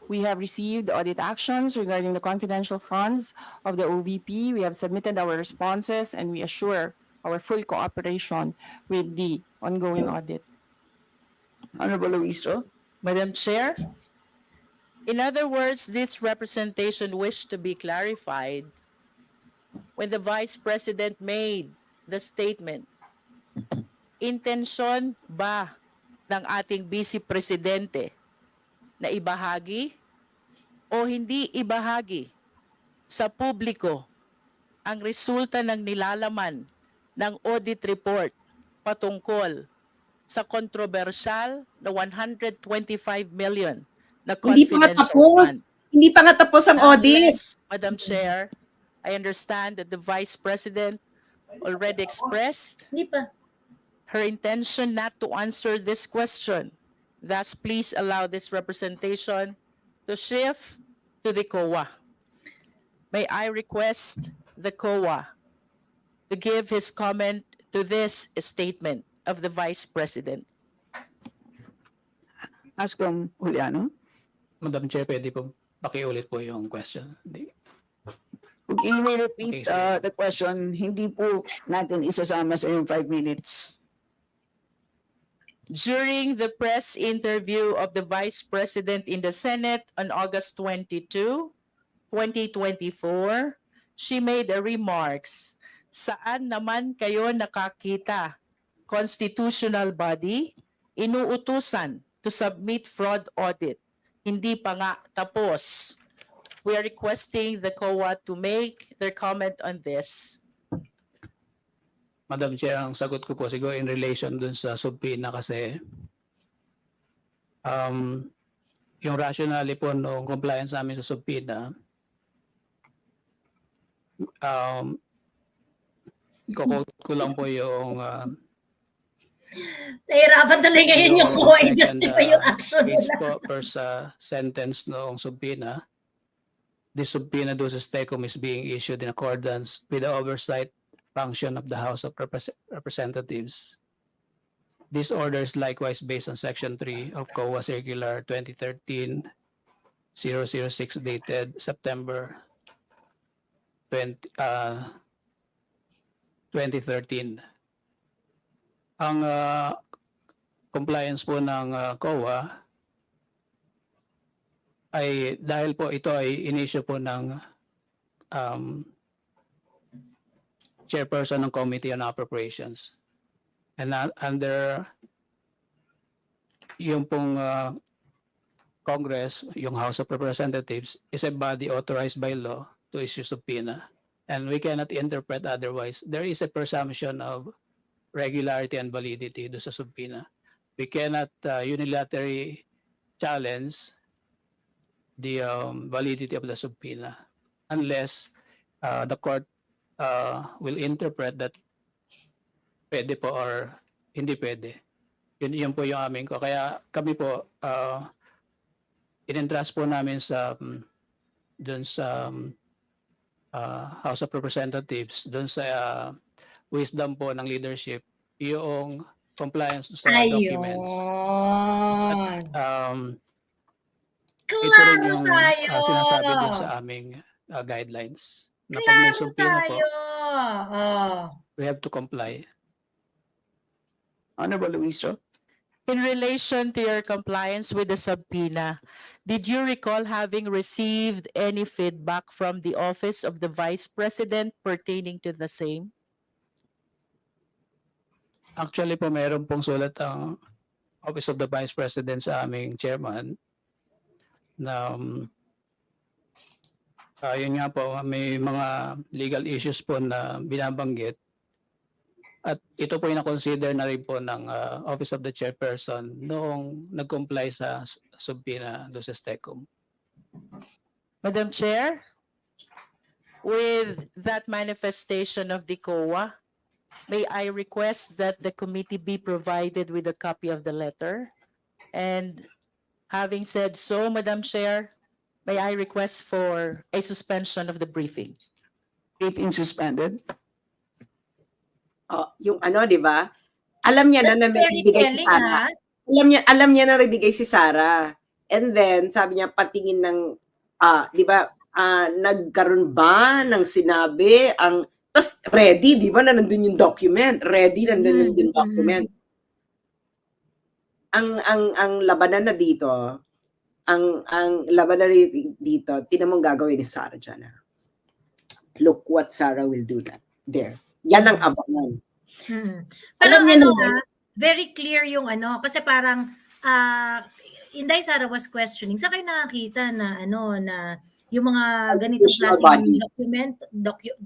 we have received audit actions regarding the confidential funds of the OVP. We have submitted our responses and we assure our full cooperation with the ongoing audit. Honorable Luistro. Madam Chair, in other words, this representation wished to be clarified when the Vice President made the statement. Intensyon ba ng ating Vice Presidente na ibahagi o hindi ibahagi sa publiko ang resulta ng nilalaman ng audit report patungkol sa kontrobersyal na 125 million na Hindi pa nga confidential tapos. fund? Hindi pa nga tapos ang audit. Yes, Madam Chair, I understand that the Vice President already expressed Hindi pa. her intention not to answer this question. Thus, please allow this representation to shift to the COA. May I request the COA to give his comment to this statement of the Vice President. Ask Juliano. Madam Chair, pwede po pakiulit po yung question. Hindi. Can we repeat Okay, sir. the question? Hindi po natin isasama sa yung 5 minutes. During the press interview of the Vice President in the Senate on August 22, 2024, she made a remarks Saan naman kayo nakakita? Constitutional body, inuutusan to submit fraud audit. Hindi pa nga tapos. We are requesting the COA to make their comment on this. Madam Chair, ang sagot ko po siguro in relation dun sa subpoena kasi yung rationale po ng compliance namin sa subpoena, i-quote ko lang po yung Nahirapan talaga ngayon yung COA i-justify yung action page nila. po per sa sentence noong subpoena. This subpoena do sa STECOM is being issued in accordance with the oversight function of the House of Representatives. This order is likewise based on Section 3 of COA Circular 2013-006 dated September 2013. Ang compliance po ng COA ay dahil po ito ay inisyu po ng chairperson ng Committee on Appropriations. And under yung pong Congress, yung House of Representatives, is a body authorized by law to issue subpoena. And we cannot interpret otherwise. There is a presumption of regularity and validity do sa subpoena. We cannot unilaterally challenge the validity of the subpoena unless the court will interpret that pwede po or hindi pwede. Yun po yung amin ko. Kaya kami po, in-entrust po namin sa dun sa House of Representatives, dun sa wisdom po ng leadership, yung compliance sa documents. Ito rin yung sinasabi dun sa aming guidelines. Na pag may subpoena po, we have to comply. Honorable Luis Ro. In relation to your compliance with the subpoena, did you recall having received any feedback from the Office of the Vice President pertaining to the same? Actually po, mayroon pong sulat ang Office of the Vice President sa aming chairman na yun nga po, may mga legal issues po na binabanggit. At ito po yung na-consider na rin po ng Office of the Chairperson noong nag-comply sa subpoena do sa STECOM. Madam Chair, with that manifestation of the COA, may I request that the committee be provided with a copy of the letter? And having said so, Madam Chair, may I request for a suspension of the briefing? Briefing suspended. Yung ano, di ba? Alam niya na may Very bibigay si telling, Sarah. ha? Alam niya na bibigay si Sarah. And then, sabi niya, patingin ng, di ba, nagkaroon ba ng sinabi ang, tapos ready, di ba, na nandun yung document. Ready, nandun yung document. Ang labanan na dito, ang labanan na dito, tinan mong gagawin ni Sarah dyan. Look what Sarah will do that. There. Yan ang abangan. Alam niya niyo naman. very clear yung ano, kasi parang Inday Sara was questioning. Sa kayo nakakita na ano na yung mga ganitong klaseng document,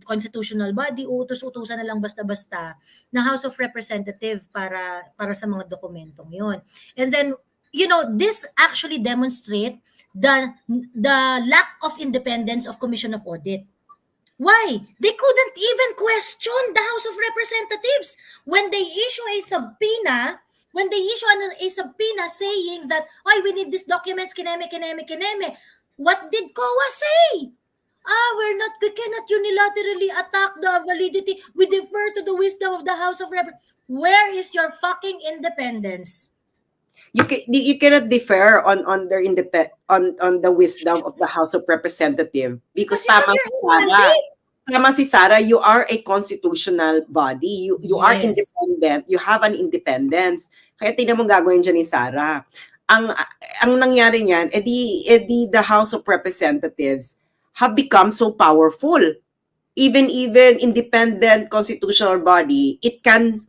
constitutional body, utos-utusan na lang basta-basta ng House of Representative para sa mga dokumentong yon. And then, you know, this actually demonstrate the lack of independence of Commission of Audit. Why? They couldn't even question the House of Representatives when they issue a subpoena. When they issue a subpoena saying that, "Ay, we need these documents, kineme. What did COA say? We cannot unilaterally attack the validity. We defer to the wisdom of the House of Representatives." Where is your fucking independence? You cannot defer on their on the wisdom of the House of Representatives because tama si Sarah, you are a constitutional body. You are Yes. independent. You have an independence. Kaya tingnan mo gagawin dyan ni Sarah. Ang nangyari niyan, the House of Representatives have become so powerful. even independent constitutional body, it can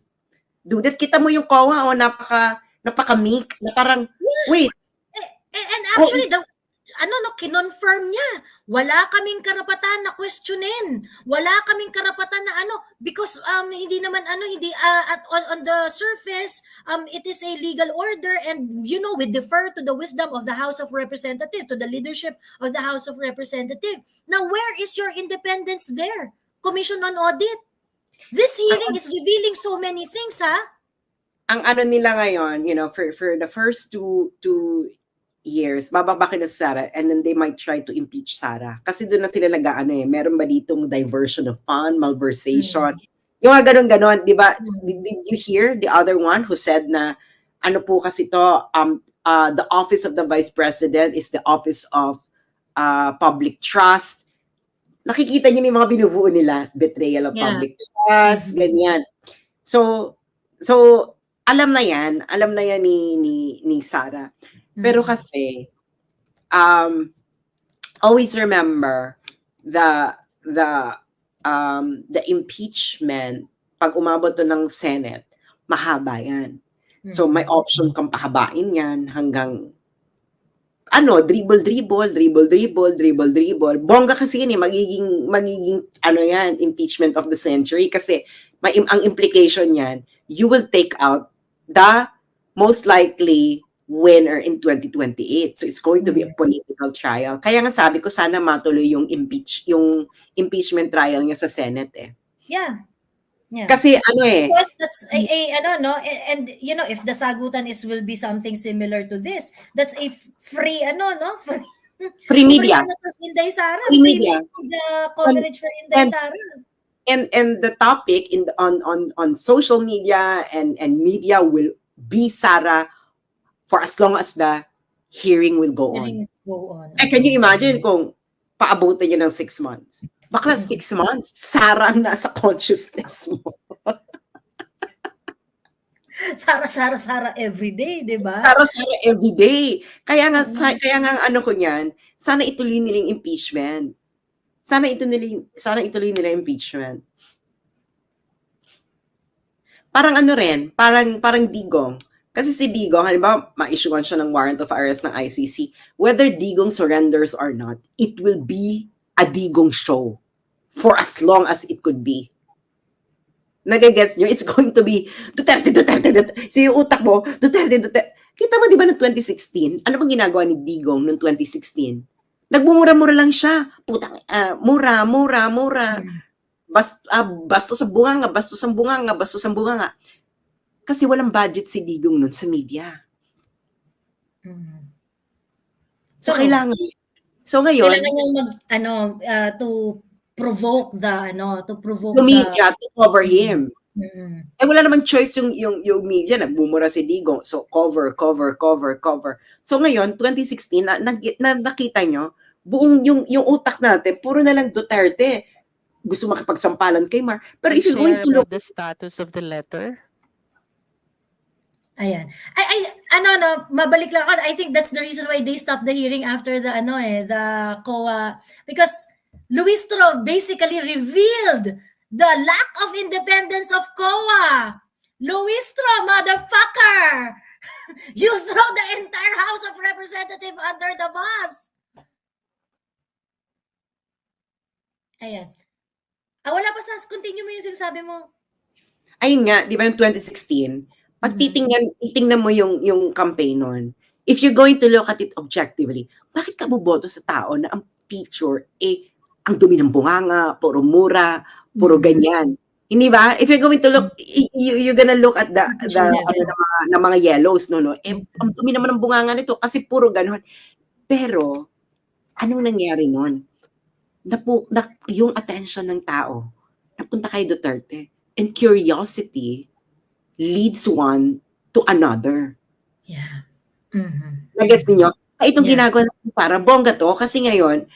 do that. Kita mo yung COA, oh, napaka-meek, na parang, wait, And actually, kinonfirm niya. Wala kaming karapatan na questionin. Wala kaming karapatan na because hindi naman on the surface, it is a legal order, and we defer to the wisdom of the House of Representatives, to the leadership of the House of Representatives. Now, where is your independence there? Commission on Audit. This hearing is revealing so many things, ha? Ang nila ngayon, for the first two years, bababakin na si Sara, and then they might try to impeach Sara. Kasi doon na sila meron ba ditong diversion of fund, malversation, yung mga ganon-ganon, di ba? Did you hear the other one who said na, po kasi to, the office of the Vice President is the office of public trust. Nakikita niyo yung mga binubuo nila, betrayal of public trust, ganyan. So alam na yan ni Sara. Pero kasi always remember the impeachment, pag umabot to ng Senate, mahaba yan. So may option kang pahabain yan hanggang dribble. Bongga kasi yun magiging yan, impeachment of the century, kasi ang implication yan, you will take out the most likely winner in 2028. So it's going to be a political trial. Kaya nga sabi ko, sana matuloy yung impeachment trial niya sa Senate eh. Yeah. Kasi Because that's and if the sagutan will be something similar to this, that's a free free media. Inday Sara. Free media. The coverage for Inday Sara. And the topic on social media and media will be Sara for as long as the hearing will go on. Can you imagine kung paabutin niya ng 6 months? Bakla 6 months, Sara ang nasa consciousness mo. Sara everyday, di ba? Sara everyday. Kaya nga ko niyan, sana ituloy nila yung impeachment. Sana ituloy nila impeachment. Parang parang Digong. Kasi si Digong, halimbawa, ma-issuean siya ng warrant of arrest ng ICC. Whether Digong surrenders or not, it will be a Digong show for as long as it could be. Nagagets nyo? It's going to be Duterte. So yung utak mo, Duterte. Kita mo, di ba, noong 2016? Ano bang ginagawa ni Digong noong 2016? Nagbumura-mura lang siya. Putang, mura. Bastos ang bunganga. Kasi walang budget si Digong nun sa media. So kailangan. So ngayon, kailangan niyang to provoke the media to cover him. Eh wala naman choice yung media, nagbumura si Digong. So cover. So ngayon 2016 nakita nyo, buong yung utak natin puro na lang Duterte. Gusto makipagsampalan kay Mar. Pero if you're going to look the status of the letter. Ayan. Mabalik lang ako. I think that's the reason why they stopped the hearing after the COA, because Luis Tro basically revealed the lack of independence of COA. Luis Tro, motherfucker! You throw the entire House of Representatives under the bus. Ayan. Wala pa, continue mo yung sinasabi mo. Ayun nga, di ba yung 2016, pag titingnan mo yung campaign nun, if you're going to look at it objectively, bakit ka buboto sa tao na ang feature ang dumi ng bunganga, puro mura, puro ganyan? Hindi ba? If you're going to look, you're gonna look at the mga yellows, no? Ang dumi naman ng bunganga nito kasi puro ganon. Pero, anong nangyari nun? Yung attention ng tao, napunta kay Duterte. And curiosity leads one to another. Yeah. Nagets niyo? Itong ginagawa ng Sara, bongga to, kasi ngayon,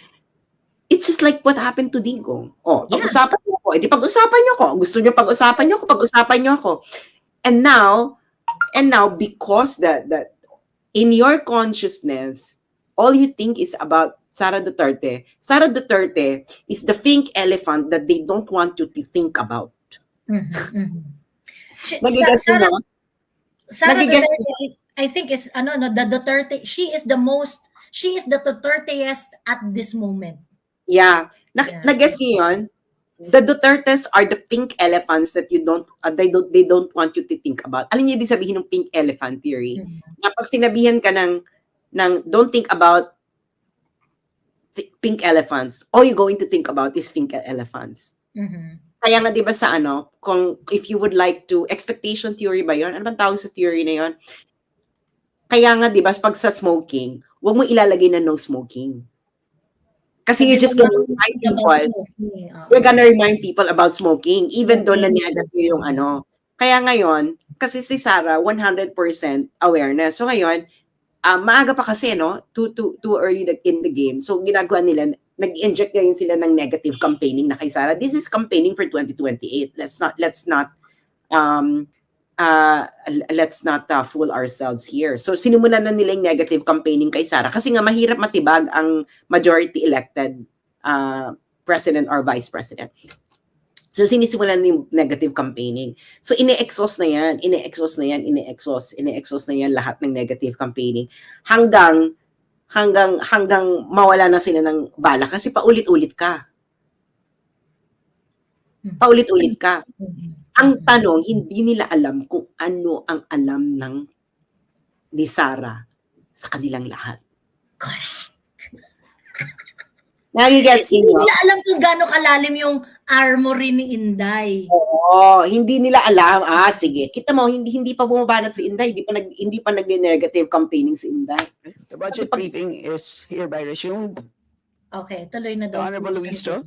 it's just like what happened to Digong. Pag-usapan niyo ako. Di pag-usapan niyo ako. Gusto niyo pag-usapan niyo ako, pag-usapan niyo ako. And now, because that in your consciousness, all you think is about Sara Duterte. Sara Duterte is the pink elephant that they don't want you to think about. Nagigets mo, no? Sara Nagigets Duterte, I think is the Duterte, she is the Duterteest at this moment. Yeah. Yeah. Nagets niyo yun? The Dutertes are the pink elephants that they don't want you to think about. Alam niyo ibig sabihin ng pink elephant theory? Na pag sinabihan ka ng don't think about pink elephants, all you're going to think about is pink elephants. Kaya nga 'di ba sa kung if you would like to, expectation theory ba 'yon? Ano bang tawag sa theory na 'yon? Kaya nga 'di ba pag sa smoking, wag mo ilalagay na no smoking. Kasi you're just gonna remind people. You're gonna remind people about smoking even though na negative yung Kaya ngayon, kasi si Sara 100% awareness. So ngayon, maaga pa kasi too early in the game. So ginagawa nila, nag-inject ngayon sila ng negative campaigning na kay Sara. This is campaigning for 2028. Let's not fool ourselves here. So sinimulan na nila yung negative campaigning kay Sara kasi nga mahirap matibag ang majority elected president or vice president. So sinisimulan na yung negative campaigning. So ine-exhaust na yan lahat ng negative campaigning hanggang mawala na sila ng bala kasi paulit-ulit ka. Ang tanong, hindi nila alam kung ano ang alam ni Sara sa kanilang lahat. Correct. Nagigets Hindi niyo? nila alam kung gaano kalalim yung armory ni Inday. Oo, hindi nila alam. Sige. Kita mo, hindi pa bumabanat si Inday, hindi pa nagne-negative campaigning si Inday. The budget briefing is hereby resumed. Okay, tuloy na daw. Honorable Luis Cho.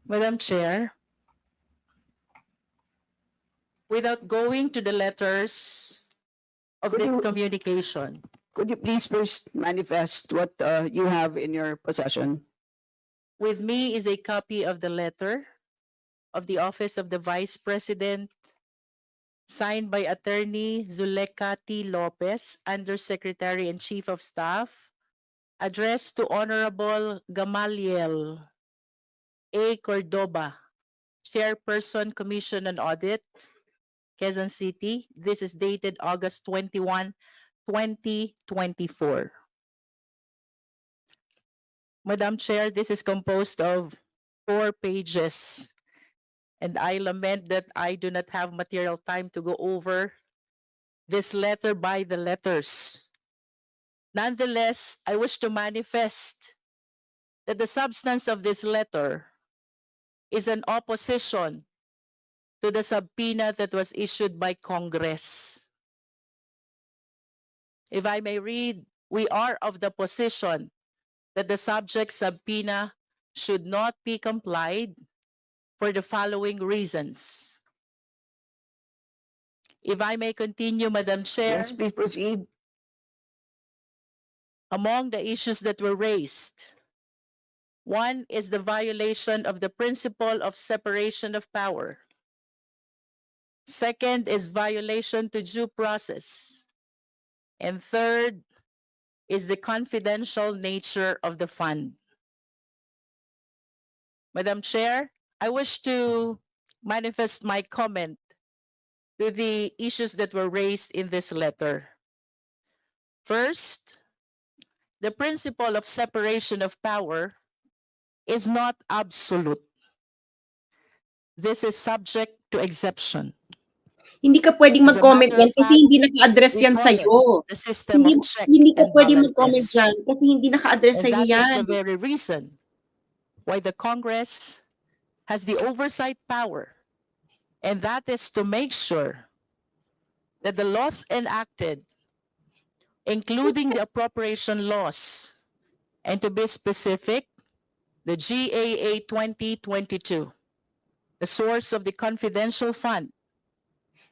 Madam Chair, without going to the letters of the communication, Could you please first manifest what you have in your possession? with me is a copy of the letter of the Office of the Vice President, signed by Attorney Zuleka T. Lopez, Undersecretary and Chief of Staff, addressed to Honorable Gamaliel A. Cordoba, Chairperson, Commission on Audit, Quezon City. This is dated August 21, 2024. Madam Chair, this is composed of 4 pages, and I lament that I do not have material time to go over this letter by the letters. Nonetheless, I wish to manifest that the substance of this letter is an opposition to the subpoena that was issued by Congress. If I may read, we are of the position that the subject subpoena should not be complied for the following reasons. If I may continue, Madam Chair. Yes, please proceed. Among the issues that were raised, one is the violation of the principle of separation of power. Second is violation to due process. And third is the confidential nature of the fund. Madam Chair, I wish to manifest my comment to the issues that were raised in this letter. First, the principle of separation of power is not absolute. This is subject to exception. Hindi ka pwedeng As a mag-comment matter of yan kasi fact, hindi naka-address yan sa'yo. The system Hindi, of check hindi ka and pwedeng mag-comment balances. dyan kasi hindi naka-address And sa'yo that is yan. the very reason why the Congress has the oversight power. And that is to make sure that the laws enacted, including the appropriation laws, and to be specific, the GAA 2022, the source of the confidential fund,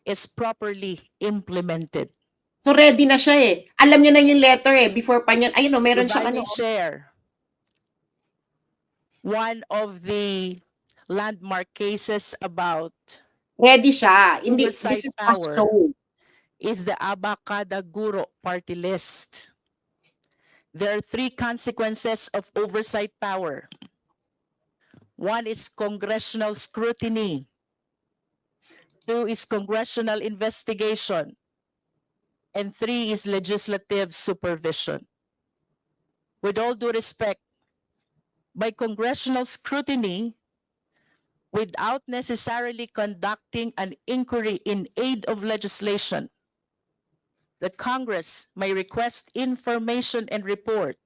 is properly implemented. So ready na siya eh. Alam niya na yung letter eh. Before pa niyan, ayun o, meron If siyang I may share one of the landmark cases about ready siya. Hindi, oversight this is a power. show. is the Abacada Guro party list. There are three consequences of oversight power. One is congressional scrutiny. Two is congressional investigation. And three is legislative supervision. With all due respect, by congressional scrutiny, without necessarily conducting an inquiry in aid of legislation, the Congress may request information and report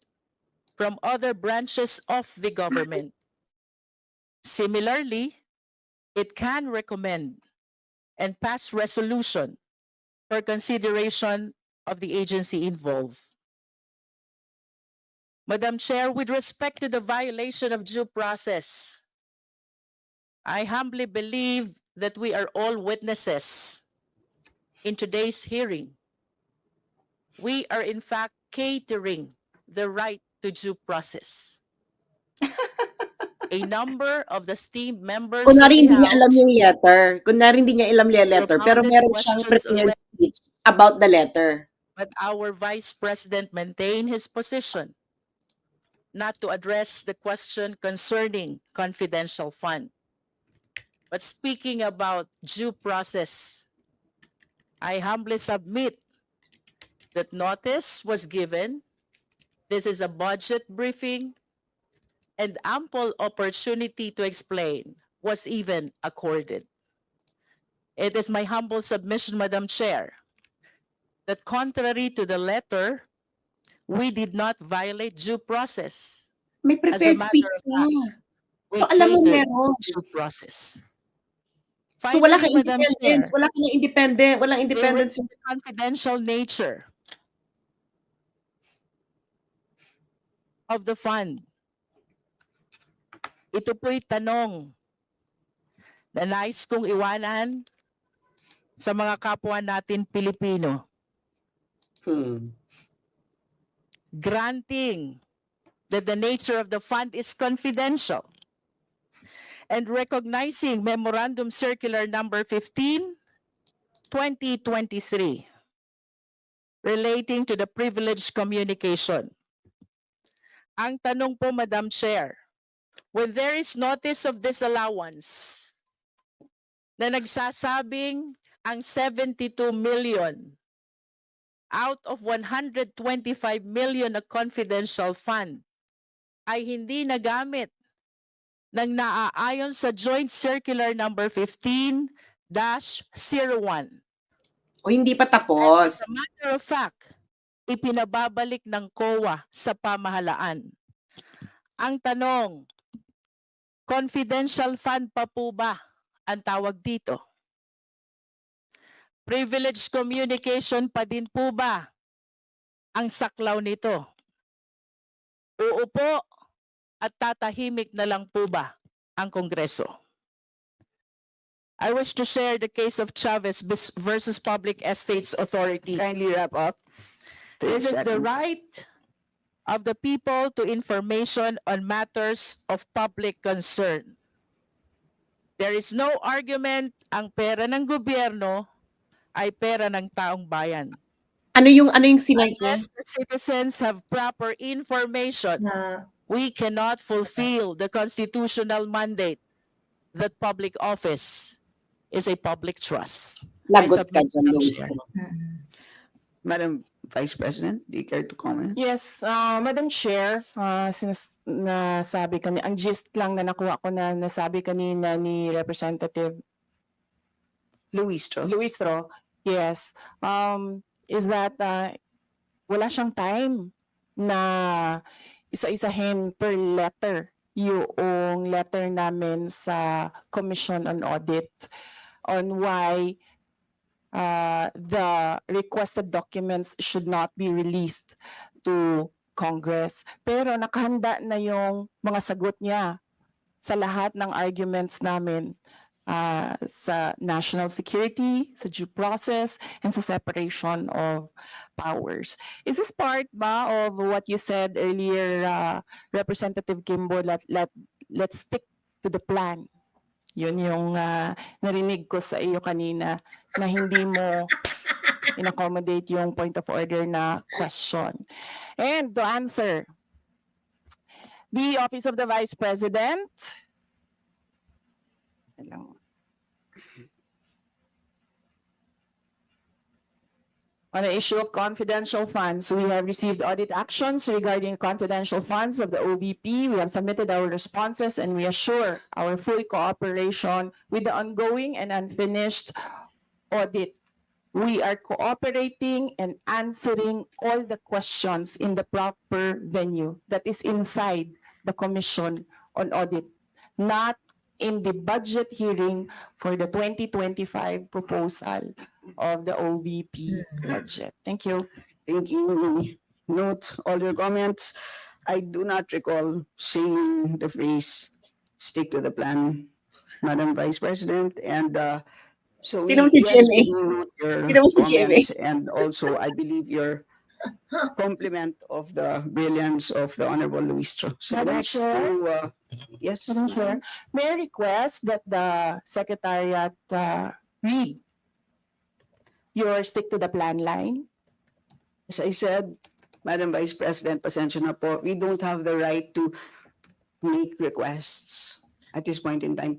from other branches of the government. Similarly, it can recommend and pass resolution for consideration of the agency involved. Madam Chair, with respect to the violation of due process, I humbly believe that we are all witnesses in today's hearing. We are in fact catering the right to due process. A number of the esteemed members of Kunwari the hindi niya alam House yung letter. Kunwari hindi niya alam yung letter. Pero propounded meron siyang questions prepared speech about the letter. but our Vice President maintained his position not to address the question concerning confidential fund. But speaking about due process, I humbly submit that notice was given. This is a budget briefing, and ample opportunity to explain was even accorded. It is my humble submission, Madam Chair, that contrary to the letter, we did not violate due process. May As a prepared matter speech of ka. fact, we So alam mo catered meron. due process. So wala Finally, kang Madam independence. Chair, Wala kang independent. Walang they independence. raised the confidential nature of the fund. Ito po'y tanong na nais kong iwanan sa mga kapwa natin Pilipino. Granting that the nature of the fund is confidential and recognizing Memorandum Circular Number 15, 2023, relating to the privileged communication. Ang tanong po, Madam Chair, when there is notice of disallowance na nagsasabing ang 72 million out of 125 million na confidential fund ay hindi nagamit ng naaayon sa Joint Circular Number 15-01. O hindi pa As tapos. a matter of fact, ipinababalik ng COA sa pamahalaan. Ang tanong, confidential fund pa po ba ang tawag dito? Privileged communication pa din po ba ang saklaw nito? Oo po, at tatahimik na lang po ba ang Kongreso? I wish to share the case of Chavez versus Public Estates Authority. Kindly wrap up. This is the right of the people to information on matters of public concern. There is no argument ang pera ng gobyerno ay pera ng taong bayan. Ano yung sinay ko? Unless the citizens have proper information, Na we cannot fulfill the constitutional mandate that public office is a public trust. Lagot ka submit, dyan, Madam Luis. Chair. Madam Vice President, do you care to comment? Yes, Madam Chair, nasabi kami, ang gist lang na nakuha ko na nasabi kanina ni Representative Luis. Luistro, yes, is that wala siyang time na isa-isahin per letter yung letter namin sa Commission on Audit on why the requested documents should not be released to Congress. Pero nakahanda na yung mga sagot niya sa lahat ng arguments namin sa national security, sa due process, and sa separation of powers. Is this part ba of what you said earlier, Representative Kimbo, let's stick to the plan? Yun yung narinig ko sa iyo kanina na hindi mo in-accommodate yung point of order na question. And to answer, the Office of the Vice President. On the issue of confidential funds, we have received audit actions regarding confidential funds of the OVP. We have submitted our responses and we assure our full cooperation with the ongoing and unfinished audit. We are cooperating and answering all the questions in the proper venue that is inside the Commission on Audit, not in the budget hearing for the 2025 proposal of the OVP budget. Thank you. Thank you. Note all your comments. I do not recall saying the phrase, stick to the plan, Madam Vice President, and so Tingnan mo si yes, GMA. we note your Tingnan mo si GMA. comments, and also I believe your compliment of the brilliance of the Honorable Luis Tro. So Madam next Chair? to, yes. Madam Chair, may I request that the Secretariat read your stick to the plan line? As I said, Madam Vice President, pasensya na po, we don't have the right to make requests at this point in time.